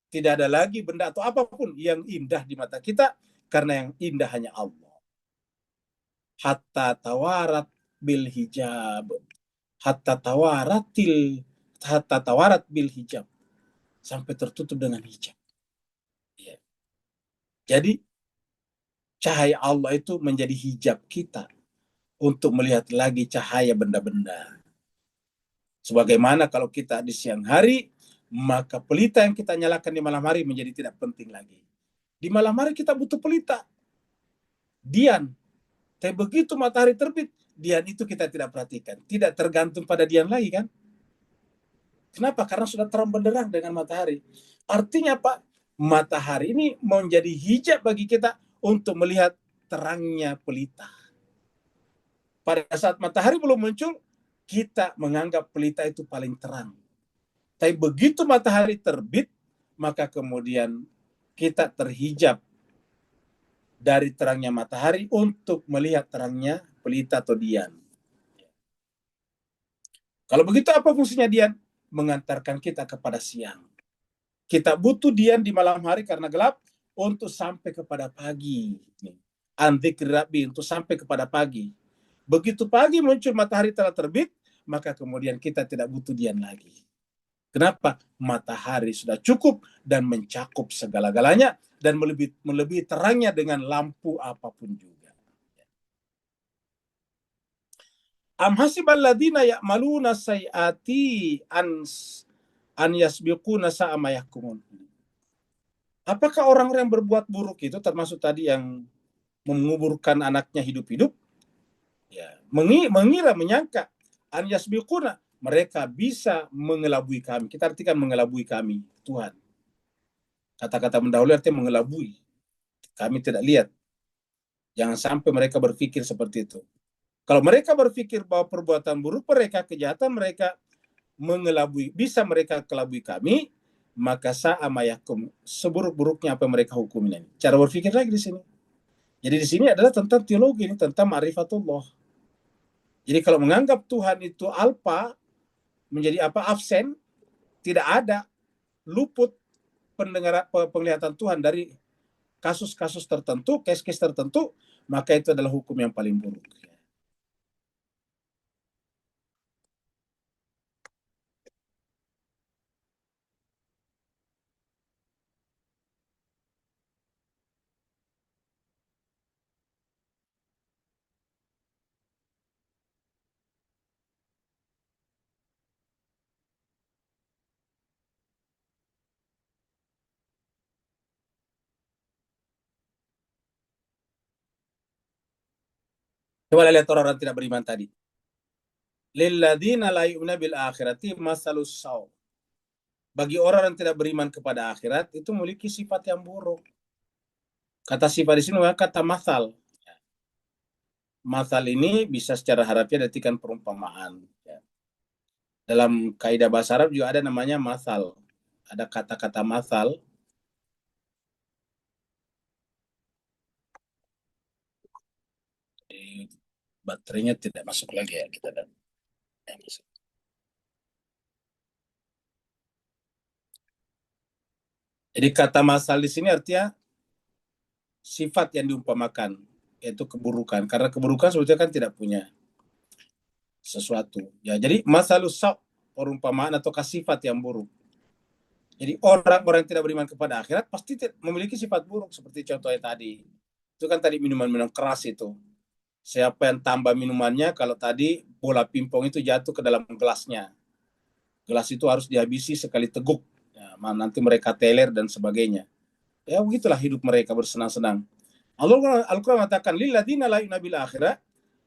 Tidak ada lagi benda atau apapun yang indah di mata kita, karena yang indah hanya Allah. Hatta tawarat bil hijab. Hatta tawarat bil hijab. Sampai tertutup dengan hijab. Ya. Jadi cahaya Allah itu menjadi hijab kita untuk melihat lagi cahaya benda-benda. Sebagaimana kalau kita di siang hari, maka pelita yang kita nyalakan di malam hari menjadi tidak penting lagi. Di malam hari kita butuh pelita. Dian. Tapi begitu matahari terbit, dian itu kita tidak perhatikan. Tidak tergantung pada dian lagi kan? Kenapa? Karena sudah terang benderang dengan matahari. Artinya Pak, matahari ini menjadi hijab bagi kita untuk melihat terangnya pelita. Pada saat matahari belum muncul, kita menganggap pelita itu paling terang. Tapi begitu matahari terbit, maka kemudian kita terhijab dari terangnya matahari untuk melihat terangnya pelita atau dian. Kalau begitu apa fungsinya dian? Mengantarkan kita kepada siang. Kita butuh dian di malam hari karena gelap untuk sampai kepada pagi. Andzikri Rabbi, untuk sampai kepada pagi. Begitu pagi muncul matahari telah terbit, maka kemudian kita tidak butuh dian lagi. Kenapa? Matahari sudah cukup dan mencakup segala-galanya dan melebihi terangnya dengan lampu apapun juga. Am hasibal ladina ya'maluna sayati an yasbiquna sa'ama yahkumun. Apakah orang-orang yang berbuat buruk itu termasuk tadi yang menguburkan anaknya hidup-hidup? Ya, menyangka an yasbiquna, mereka bisa mengelabui kami. Kita artikan mengelabui kami, Tuhan. Kata-kata mendahului artinya mengelabui. Kami tidak lihat. Jangan sampai mereka berpikir seperti itu. Kalau mereka berpikir bahwa perbuatan buruk mereka, kejahatan mereka bisa mereka kelabui kami, maka sa'amayakum, seburuk-buruknya apa yang mereka hukumin ini. Cara berpikir lagi di sini. Jadi di sini adalah tentang teologi, ini tentang ma'rifatullah. Jadi kalau menganggap Tuhan itu alpa, menjadi absen, tidak ada, luput penglihatan Tuhan dari kasus-kasus tertentu, case-case tertentu, maka itu adalah hukum yang paling buruk. Coba lihat orang-orang tidak beriman tadi. Lilladzina la yu'minu bil akhirati masalus saw. Bagi orang yang tidak beriman kepada akhirat itu memiliki sifat yang buruk. Kata sifat di sini kata masal. Masal ini bisa secara harfiah diartikan perumpamaan. Dalam kaidah bahasa Arab juga ada namanya masal. Ada kata-kata masal. Baterainya tidak masuk lagi ya kita dan. Jadi kata masal di sini artinya sifat yang diumpamakan, yaitu keburukan. Karena keburukan sebetulnya kan tidak punya sesuatu. Ya, jadi masalus sa' perumpamaan atau sifat yang buruk. Jadi orang-orang yang tidak beriman kepada akhirat pasti memiliki sifat buruk seperti contohnya tadi. Itu kan tadi minuman-minuman keras itu. Siapa yang tambah minumannya kalau tadi bola pingpong itu jatuh ke dalam gelasnya. Gelas itu harus dihabisi sekali teguk. Ya, nanti mereka teler dan sebagainya. Ya begitulah hidup mereka bersenang-senang. Al-Quran mengatakan lilladzina la yu'minu bil akhirat,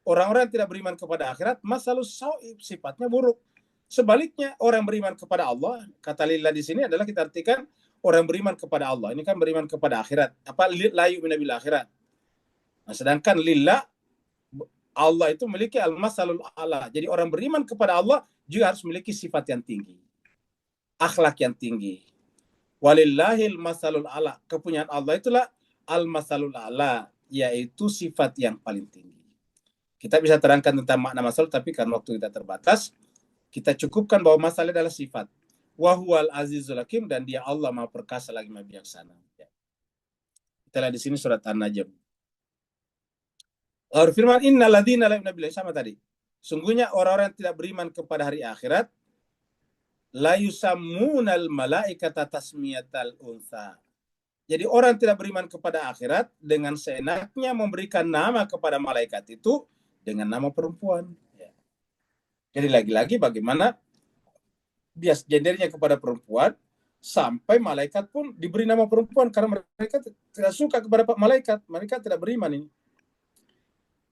orang-orang yang tidak beriman kepada akhirat, masalus sau'i, sifatnya buruk. Sebaliknya orang beriman kepada Allah, kata lillah di sini adalah kita artikan orang beriman kepada Allah. Ini kan beriman kepada akhirat. Apa la yu'minu bil akhirat. Nah, sedangkan lillah Allah itu memiliki al-masalul ala. Jadi orang beriman kepada Allah juga harus memiliki sifat yang tinggi, akhlak yang tinggi. Walillahil masalul a'la. Kepunyaan Allah itulah al-masalul a'la, yaitu sifat yang paling tinggi. Kita bisa terangkan tentang makna masal, tapi karena waktu kita terbatas, kita cukupkan bahwa masalah adalah sifat. Wahuwal azizul hakim, dan dia Allah maha perkasa lagi maha bijaksana. Kita lihat di sini surat An-Najm. Allah berfirman, innal ladzina la yu'minuna billahi, sama tadi. Sungguhnya orang-orang yang tidak beriman kepada hari akhirat, la yusammunal malaikata tasmiyatal unsa. Jadi orang tidak beriman kepada akhirat dengan seenaknya memberikan nama kepada malaikat itu dengan nama perempuan. Jadi lagi-lagi bagaimana bias gendernya kepada perempuan, sampai malaikat pun diberi nama perempuan karena mereka tidak suka kepada malaikat, mereka tidak beriman ini.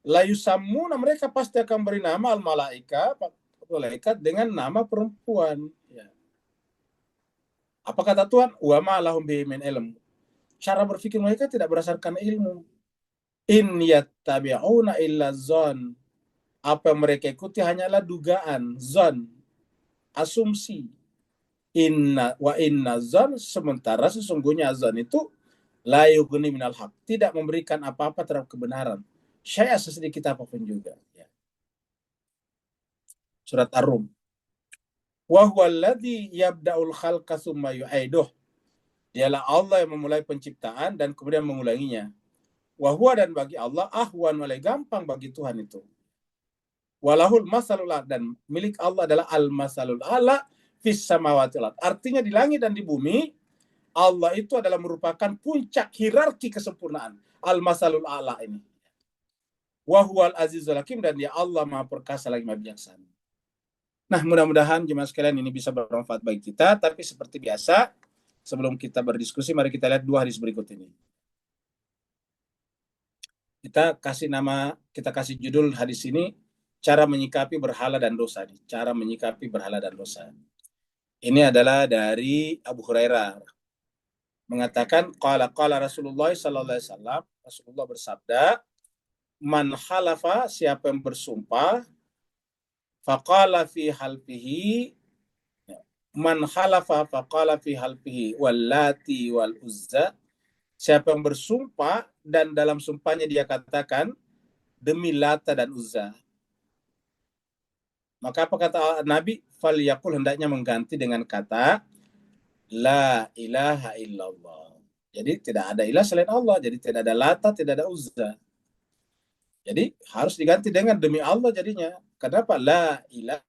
La yusammuna, mereka pasti akan beri nama al malaikat dengan nama perempuan. Apa kata Tuhan? Wa ma lahum bihi min ilm. Cara berpikir mereka tidak berdasarkan ilmu. In yattabi'una illa zon. Apa yang mereka ikuti hanyalah dugaan, zon, asumsi. Inna zon, sementara sesungguhnya zon itu la yughni minal haq, tidak memberikan apa-apa terhadap kebenaran. Syai'a sesedikit apapun juga. Surat Ar-Rum. Wa huwallazi yabda'ul khalqa tsumma yu'iduh. Dialah Allah yang memulai penciptaan dan kemudian mengulanginya. Wa huwa, dan bagi Allah ahwan, mulai gampang bagi Tuhan itu. Walahul masalul a'la, dan milik Allah adalah al-masalul a'la fis samawati wal ardh. Artinya di langit dan di bumi Allah itu adalah merupakan puncak hierarki kesempurnaan. Al-masalul a'la ini. Wa huwal azizul hakim, dan dia Allah maha perkasa lagi maha bijaksana. Nah, mudah-mudahan jemaah sekalian ini bisa bermanfaat bagi kita. Tapi seperti biasa, sebelum kita berdiskusi, mari kita lihat dua hadis berikut ini. Kita kasih judul hadis ini, cara menyikapi berhala dan dosa. Cara menyikapi berhala dan dosa. Ini adalah dari Abu Hurairah. Mengatakan, qala Rasulullah sallallahu alaihi wasallam, Rasulullah bersabda, man halafa, siapa yang bersumpah, faqala fi halfihi, man halafa faqala fi halfihi wallati wal uzza, siapa yang bersumpah dan dalam sumpahnya dia katakan demi Lata dan Uzza, maka apa kata Nabi? Falyaqul, hendaknya mengganti dengan kata la ilaha illallah. Jadi tidak ada ilah selain Allah, jadi tidak ada Lata, tidak ada Uzza. Jadi harus diganti dengan demi Allah jadinya. Kenapa? La ilaha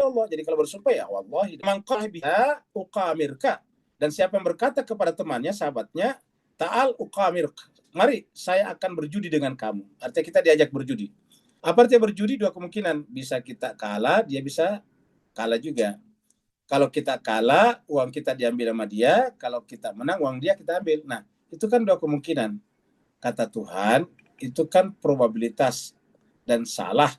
Allah. Jadi kalau bersumpah ya wallahi, mangqah biha uqamirka, dan siapa yang berkata kepada temannya, sahabatnya, ta'al uqamirka, mari saya akan berjudi dengan kamu. Artinya kita diajak berjudi. Apa artinya berjudi? Dua kemungkinan, bisa kita kalah, dia bisa kalah juga. Kalau kita kalah, uang kita diambil sama dia. Kalau kita menang, uang dia kita ambil. Nah, itu kan dua kemungkinan. Kata Tuhan, itu kan probabilitas dan salah.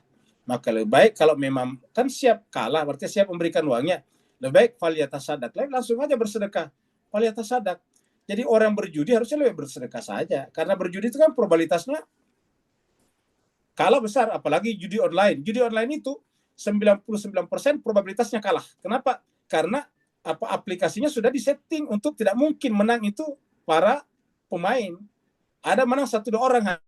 Maka lebih baik kalau memang kan siap kalah, berarti siap memberikan uangnya. Lebih baik faliyatasadak, langsung aja bersedekah. Faliyatasadak. Jadi orang berjudi harusnya lebih bersedekah saja. Karena berjudi itu kan probabilitasnya kalah besar, apalagi judi online. Judi online itu 99% probabilitasnya kalah. Kenapa? Karena aplikasinya sudah disetting untuk tidak mungkin menang itu para pemain. Ada menang 1-2 orang,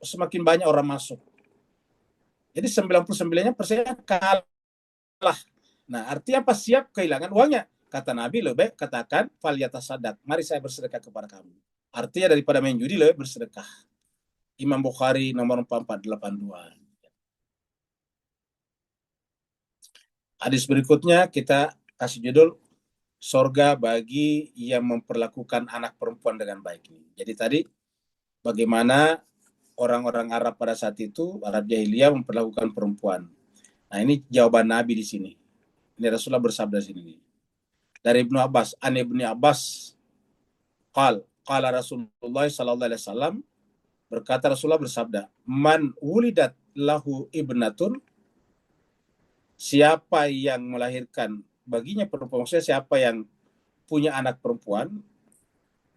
semakin banyak orang masuk. Jadi 99%-nya kalah. Nah, artinya apa? Siap kehilangan uangnya. Kata Nabi, lebih katakan faliyatasadak, mari saya bersedekah kepada kamu. Artinya daripada main judi, lebih bersedekah. Imam Bukhari nomor 4482. Hadis berikutnya kita kasih judul sorga bagi yang memperlakukan anak perempuan dengan baik. Jadi tadi bagaimana orang-orang Arab pada saat itu, Arab Jahiliyah, memperlakukan perempuan. Nah, ini jawaban Nabi di sini. Ini Rasulullah bersabda di sini. Dari Ibnu Abbas, an Ibnu Abbas, qala Rasulullah sallallahu alaihi wasallam, berkata Rasulullah bersabda, man wulidat lahu ibnatun, siapa yang melahirkan baginya perempuan, maksudnya siapa yang punya anak perempuan,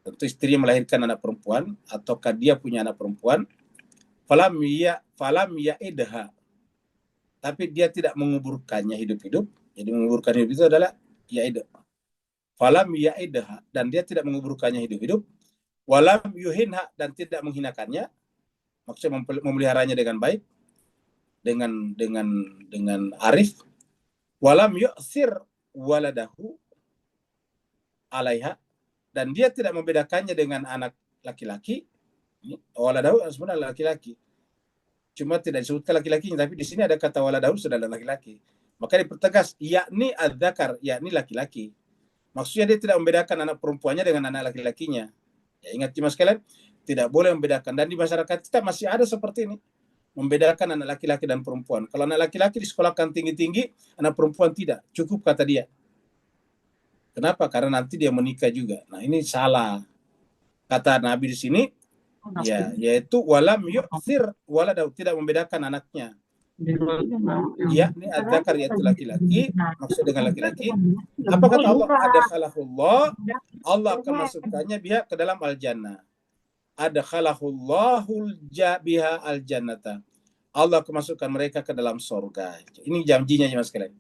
tentu istrinya melahirkan anak perempuan ataukah dia punya anak perempuan, falam ya'idha, tapi dia tidak menguburkannya hidup-hidup. Jadi menguburkan hidup itu adalah ya'id. Falam ya'idha, dan dia tidak menguburkannya hidup-hidup. Walam yuhinha, dan tidak menghinakannya. Maksudnya memeliharanya dengan baik, dengan arif. Walam yu'sir waladahu alaiha, dan dia tidak membedakannya dengan anak laki-laki. Waladahu sebenarnya laki-laki, cuma tidak disebutkan laki-lakinya, tapi di sini ada kata waladahu sudah ada laki-laki. Maka dipertegas, yakni adzakar, yakni laki-laki. Maksudnya dia tidak membedakan anak perempuannya dengan anak laki-lakinya. Ya, ingat cuma sekalian, tidak boleh membedakan. Dan di masyarakat kita masih ada seperti ini, membedakan anak laki-laki dan perempuan. Kalau anak laki-laki disekolahkan tinggi-tinggi, anak perempuan tidak. Cukup kata dia. Kenapa? Karena nanti dia menikah juga. Nah, ini salah. Kata Nabi di sini, ya, yaitu walam yu'thir waladahu, tidak membedakan anaknya. Ya, ini adzakar, yaitu laki-laki. Maksud dengan laki-laki, apa kata Allah? Adakhalahullah, Allah akan masukkannya biha ke dalam al-jannah. Adakhalahullahu biha al-jannata, Allah akan masukkan mereka ke dalam surga. Ini janjinya ya mas sekalian.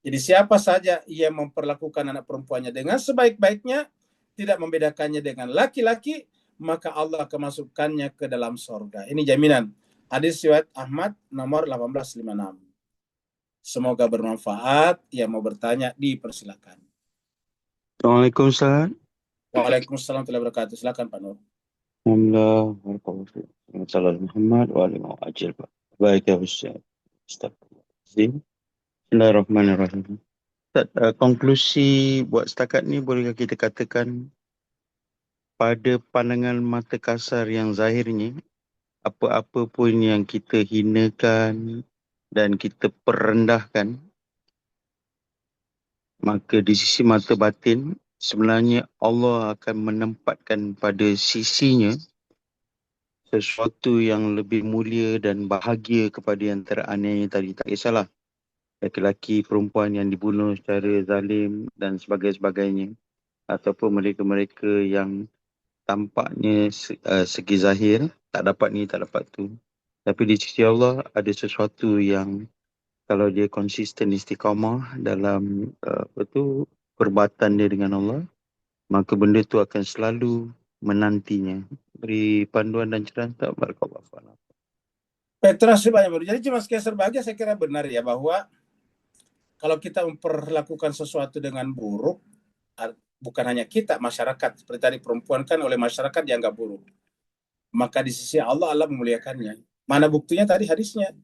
Jadi siapa saja yang memperlakukan anak perempuannya dengan sebaik-baiknya, tidak membedakannya dengan laki-laki, maka Allah akan masukkannya ke dalam surga. Ini jaminan. Hadis riwayat Ahmad nomor 1856. Semoga bermanfaat. Yang mau bertanya dipersilakan. Assalamualaikum Ustaz. Waalaikumsalam warahmatullahi wabarakatuh. Silakan Pak Nur. Alhamdulillah. Warahmatullahi Muhammad wa alihi wa ajil. Baik ya Ustaz. Astagfirullahaladzim. Bismillahirrahmanirrahim. Ustaz, konklusi buat setakat ni bolehkah kita katakan pada pandangan mata kasar yang zahirnya, apa-apa pun yang kita hinakan dan kita perendahkan, maka di sisi mata batin sebenarnya Allah akan menempatkan pada sisinya sesuatu yang lebih mulia dan bahagia kepada yang teraniaya tadi. Tak kisahlah laki-laki, perempuan yang dibunuh secara zalim dan sebagainya, ataupun mereka-mereka yang tampaknya segi zahir tak dapat ni, tak dapat tu. Tapi di sisi Allah ada sesuatu yang kalau dia konsisten istiqamah dalam perbuatan dia dengan Allah, maka benda tu akan selalu menantinya. Beri panduan dan cerahan tak? Barakallahu fiikum. Terima kasih banyak. Jadi cuma sebagai saya kira benar ya, bahwa kalau kita memperlakukan sesuatu dengan buruk, bukan hanya kita, masyarakat. Seperti tadi perempuan kan oleh masyarakat dianggap buruk. Maka di sisi Allah, Allah memuliakannya. Mana buktinya tadi hadisnya?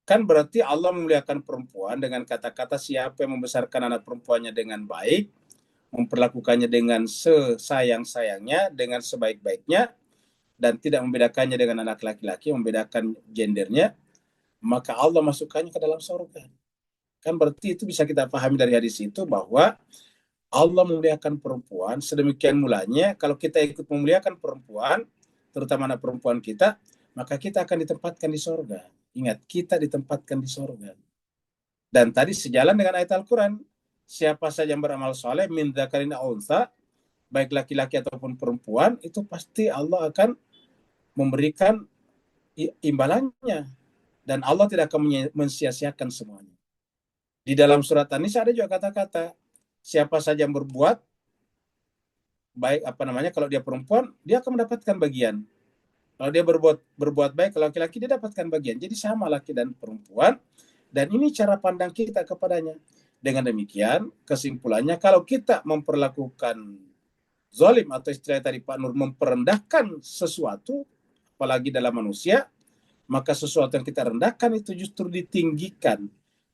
Kan berarti Allah memuliakan perempuan dengan kata-kata siapa yang membesarkan anak perempuannya dengan baik, memperlakukannya dengan sesayang-sayangnya, dengan sebaik-baiknya, dan tidak membedakannya dengan anak laki-laki, membedakan gendernya, maka Allah masukkannya ke dalam surga. Kan berarti itu bisa kita pahami dari hadis itu bahwa Allah memuliakan perempuan sedemikian mulanya. Kalau kita ikut memuliakan perempuan, terutama anak perempuan kita, maka kita akan ditempatkan di surga. Ingat, kita ditempatkan di surga. Dan tadi sejalan dengan ayat Al-Quran, siapa saja yang beramal soleh min dzakarin aw untha, baik laki-laki ataupun perempuan, itu pasti Allah akan memberikan imbalannya, dan Allah tidak akan mensia-siakan semuanya. Di dalam surat An-Nisa ada juga kata-kata, siapa saja yang berbuat baik, kalau dia perempuan, dia akan mendapatkan bagian. Kalau dia berbuat baik, kalau laki-laki dia dapatkan bagian. Jadi sama laki dan perempuan, dan ini cara pandang kita kepadanya. Dengan demikian, kesimpulannya, kalau kita memperlakukan zalim atau istilah tadi Pak Nur, memperendahkan sesuatu, apalagi dalam manusia, maka sesuatu yang kita rendahkan itu justru ditinggikan,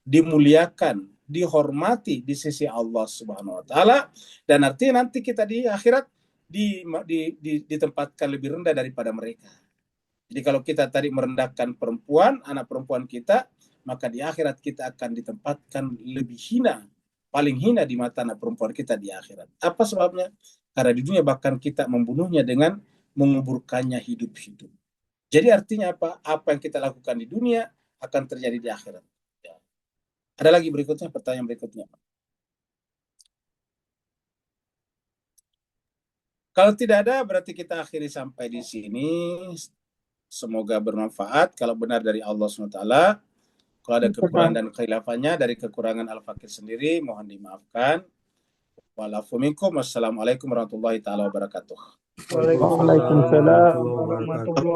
dimuliakan, dihormati di sisi Allah Subhanahu wa taala, dan artinya nanti kita di akhirat ditempatkan lebih rendah daripada mereka. Jadi kalau kita tadi merendahkan perempuan, anak perempuan kita, maka di akhirat kita akan ditempatkan lebih hina, paling hina di mata anak perempuan kita di akhirat. Apa sebabnya? Karena di dunia bahkan kita membunuhnya dengan menguburkannya hidup-hidup. Jadi artinya apa? Apa yang kita lakukan di dunia akan terjadi di akhirat. Ya. Ada lagi berikutnya, pertanyaan berikutnya. Kalau tidak ada, berarti kita akhiri sampai di sini. Semoga bermanfaat. Kalau benar dari Allah SWT. Kalau ada kekurangan dan khilafahnya dari kekurangan Al-Fakir sendiri, mohon dimaafkan. Wassalamualaikum warahmatullahi taala wabarakatuh. Waalaikumsalam warahmatullahi